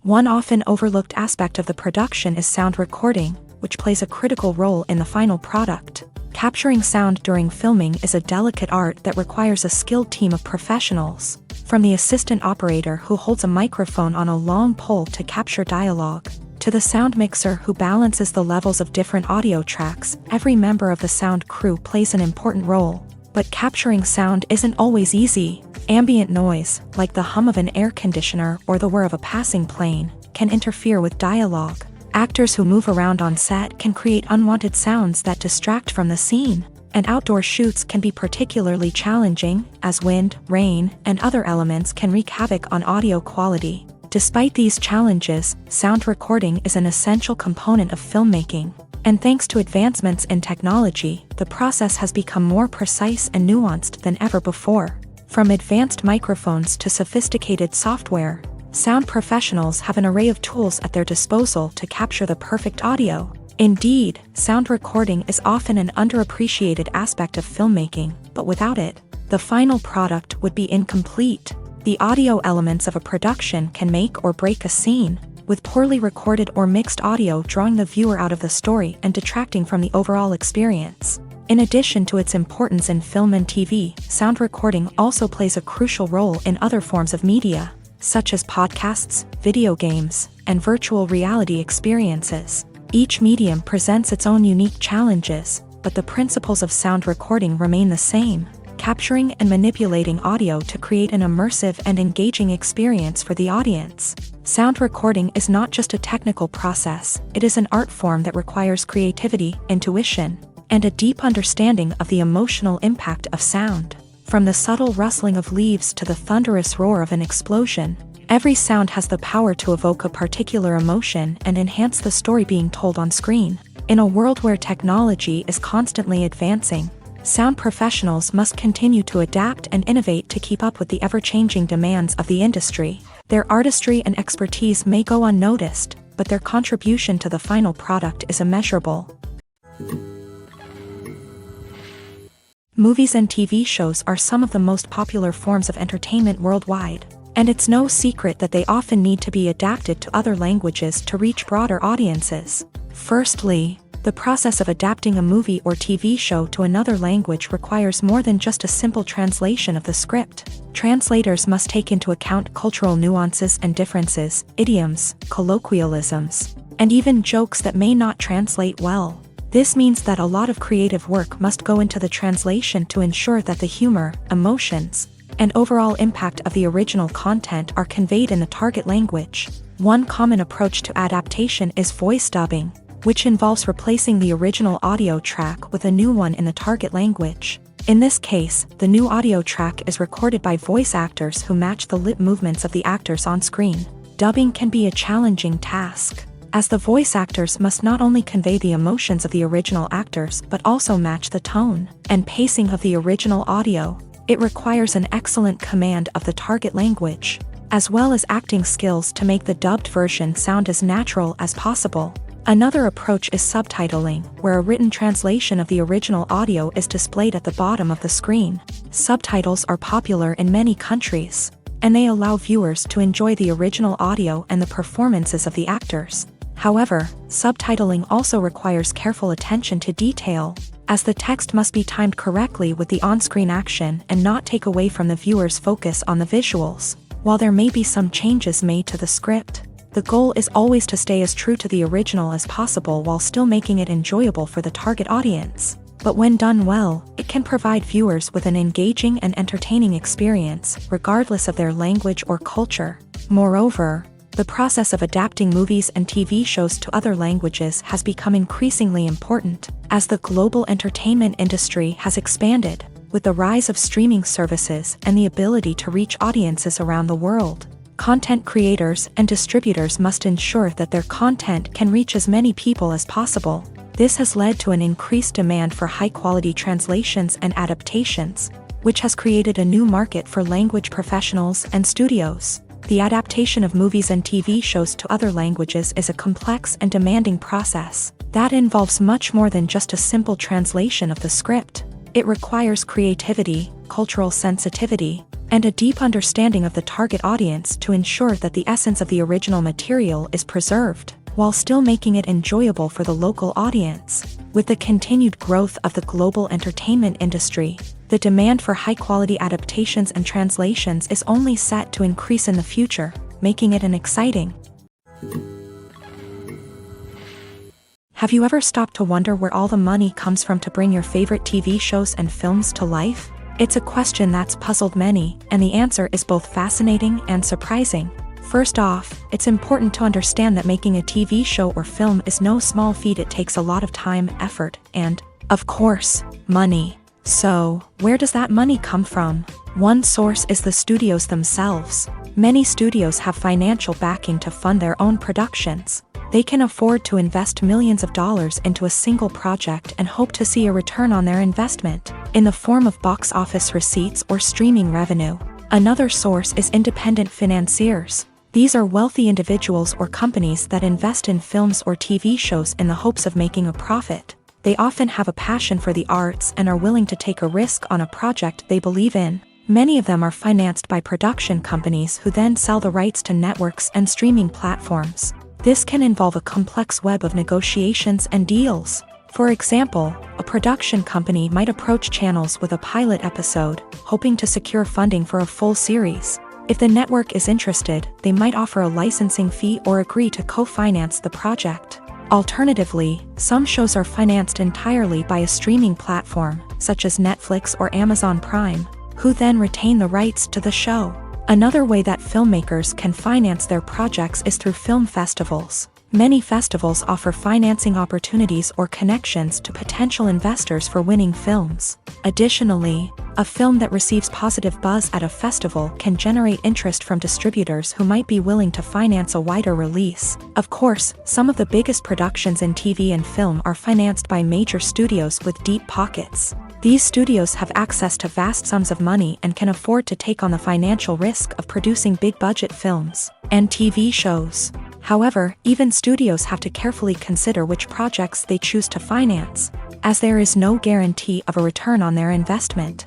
One often overlooked aspect of the production is sound recording, which plays a critical role in the final product. Capturing sound during filming is a delicate art that requires a skilled team of professionals. From the assistant operator who holds a microphone on a long pole to capture dialogue, to the sound mixer who balances the levels of different audio tracks, every member of the sound crew plays an important role. But capturing sound isn't always easy. Ambient noise, like the hum of an air conditioner or the whir of a passing plane, can interfere with dialogue. Actors who move around on set can create unwanted sounds that distract from the scene, and outdoor shoots can be particularly challenging, as wind, rain, and other elements can wreak havoc on audio quality. Despite these challenges, sound recording is an essential component of filmmaking, and thanks to advancements in technology, the process has become more precise and nuanced than ever before. From advanced microphones to sophisticated software, sound professionals have an array of tools at their disposal to capture the perfect audio. Indeed, sound recording is often an underappreciated aspect of filmmaking, but without it, the final product would be incomplete. The audio elements of a production can make or break a scene, with poorly recorded or mixed audio drawing the viewer out of the story and detracting from the overall experience. In addition to its importance in film and TV, sound recording also plays a crucial role in other forms of media. such as podcasts, video games, and virtual reality experiences. Each medium presents its own unique challenges, but the principles of sound recording remain the same, capturing and manipulating audio to create an immersive and engaging experience for the audience. Sound recording is not just a technical process, it is an art form that requires creativity, intuition, and a deep understanding of the emotional impact of sound. From the subtle rustling of leaves to the thunderous roar of an explosion, every sound has the power to evoke a particular emotion and enhance the story being told on screen. In a world where technology is constantly advancing, sound professionals must continue to adapt and innovate to keep up with the ever-changing demands of the industry. Their artistry and expertise may go unnoticed, but their contribution to the final product is immeasurable. Movies and TV shows are some of the most popular forms of entertainment worldwide, and it's no secret that they often need to be adapted to other languages to reach broader audiences. Firstly, the process of adapting a movie or TV show to another language requires more than just a simple translation of the script. Translators must take into account cultural nuances and differences, idioms, colloquialisms, and even jokes that may not translate well. This means that a lot of creative work must go into the translation to ensure that the humor, emotions, and overall impact of the original content are conveyed in the target language. One common approach to adaptation is voice dubbing, which involves replacing the original audio track with a new one in the target language. In this case, the new audio track is recorded by voice actors who match the lip movements of the actors on screen. Dubbing can be a challenging task, as the voice actors must not only convey the emotions of the original actors but also match the tone and pacing of the original audio. It requires an excellent command of the target language, as well as acting skills to make the dubbed version sound as natural as possible. Another approach is subtitling, where a written translation of the original audio is displayed at the bottom of the screen. Subtitles are popular in many countries, and they allow viewers to enjoy the original audio and the performances of the actors. However, subtitling also requires careful attention to detail, as the text must be timed correctly with the on-screen action and not take away from the viewer's focus on the visuals. While there may be some changes made to the script, the goal is always to stay as true to the original as possible while still making it enjoyable for the target audience. But when done well, it can provide viewers with an engaging and entertaining experience, regardless of their language or culture. Moreover, the process of adapting movies and TV shows to other languages has become increasingly important, as the global entertainment industry has expanded, with the rise of streaming services and the ability to reach audiences around the world. Content creators and distributors must ensure that their content can reach as many people as possible. This has led to an increased demand for high-quality translations and adaptations, which has created a new market for language professionals and studios. The adaptation of movies and TV shows to other languages is a complex and demanding process that involves much more than just a simple translation of the script. It requires creativity, cultural sensitivity, and a deep understanding of the target audience to ensure that the essence of the original material is preserved, while still making it enjoyable for the local audience. With the continued growth of the global entertainment industry, the demand for high-quality adaptations and translations is only set to increase in the future, making it an exciting. Have you ever stopped to wonder where all the money comes from to bring your favorite TV shows and films to life? It's a question that's puzzled many, and the answer is both fascinating and surprising. First off, it's important to understand that making a TV show or film is no small feat. It takes a lot of time, effort, and, of course, money. So, where does that money come from? One source is the studios themselves. Many studios have financial backing to fund their own productions. They can afford to invest millions of dollars into a single project and hope to see a return on their investment, in the form of box office receipts or streaming revenue. Another source is independent financiers. These are wealthy individuals or companies that invest in films or TV shows in the hopes of making a profit. They often have a passion for the arts and are willing to take a risk on a project they believe in. Many of them are financed by production companies who then sell the rights to networks and streaming platforms. This can involve a complex web of negotiations and deals. For example, a production company might approach channels with a pilot episode, hoping to secure funding for a full series. If the network is interested, they might offer a licensing fee or agree to co-finance the project. Alternatively, some shows are financed entirely by a streaming platform, such as Netflix or Amazon Prime, who then retain the rights to the show. Another way that filmmakers can finance their projects is through film festivals. Many festivals offer financing opportunities or connections to potential investors for winning films. Additionally, a film that receives positive buzz at a festival can generate interest from distributors who might be willing to finance a wider release. Of course, some of the biggest productions in TV and film are financed by major studios with deep pockets. These studios have access to vast sums of money and can afford to take on the financial risk of producing big-budget films and TV shows. However, even studios have to carefully consider which projects they choose to finance, as there is no guarantee of a return on their investment.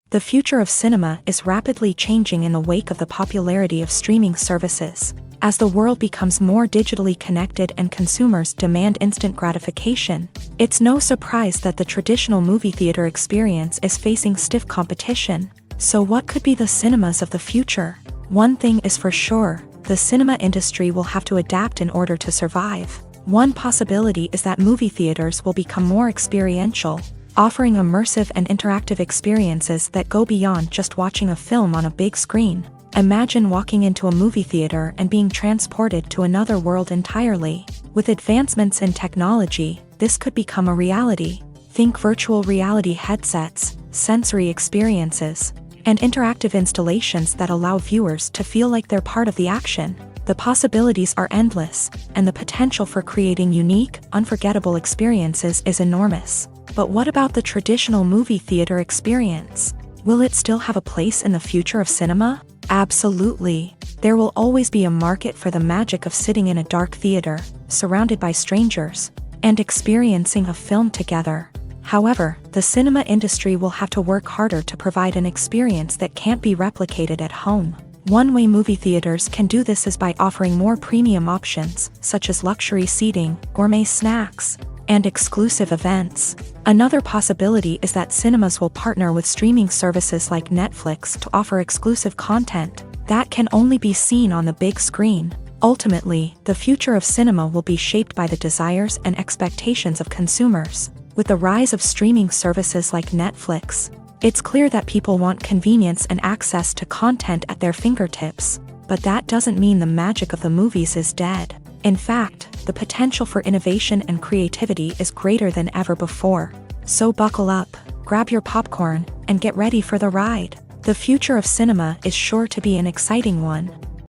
The future of cinema is rapidly changing in the wake of the popularity of streaming services. As the world becomes more digitally connected and consumers demand instant gratification, it's no surprise that the traditional movie theater experience is facing stiff competition. So what could be the cinemas of the future? One thing is for sure, the cinema industry will have to adapt in order to survive. One possibility is that movie theaters will become more experiential, offering immersive and interactive experiences that go beyond just watching a film on a big screen. Imagine walking into a movie theater and being transported to another world entirely. With advancements in technology, this could become a reality. Think virtual reality headsets, sensory experiences, and interactive installations that allow viewers to feel like they're part of the action. The possibilities are endless, and the potential for creating unique, unforgettable experiences is enormous. But what about the traditional movie theater experience? Will it still have a place in the future of cinema? Absolutely. There will always be a market for the magic of sitting in a dark theater, surrounded by strangers, and experiencing a film together. However, the cinema industry will have to work harder to provide an experience that can't be replicated at home. One way movie theaters can do this is by offering more premium options, such as luxury seating, gourmet snacks, and exclusive events. Another possibility is that cinemas will partner with streaming services like Netflix to offer exclusive content that can only be seen on the big screen. Ultimately, the future of cinema will be shaped by the desires and expectations of consumers. With the rise of streaming services like Netflix, it's clear that people want convenience and access to content at their fingertips. But that doesn't mean the magic of the movies is dead. In fact, the potential for innovation and creativity is greater than ever before. So buckle up, grab your popcorn, and get ready for the ride. The future of cinema is sure to be an exciting one.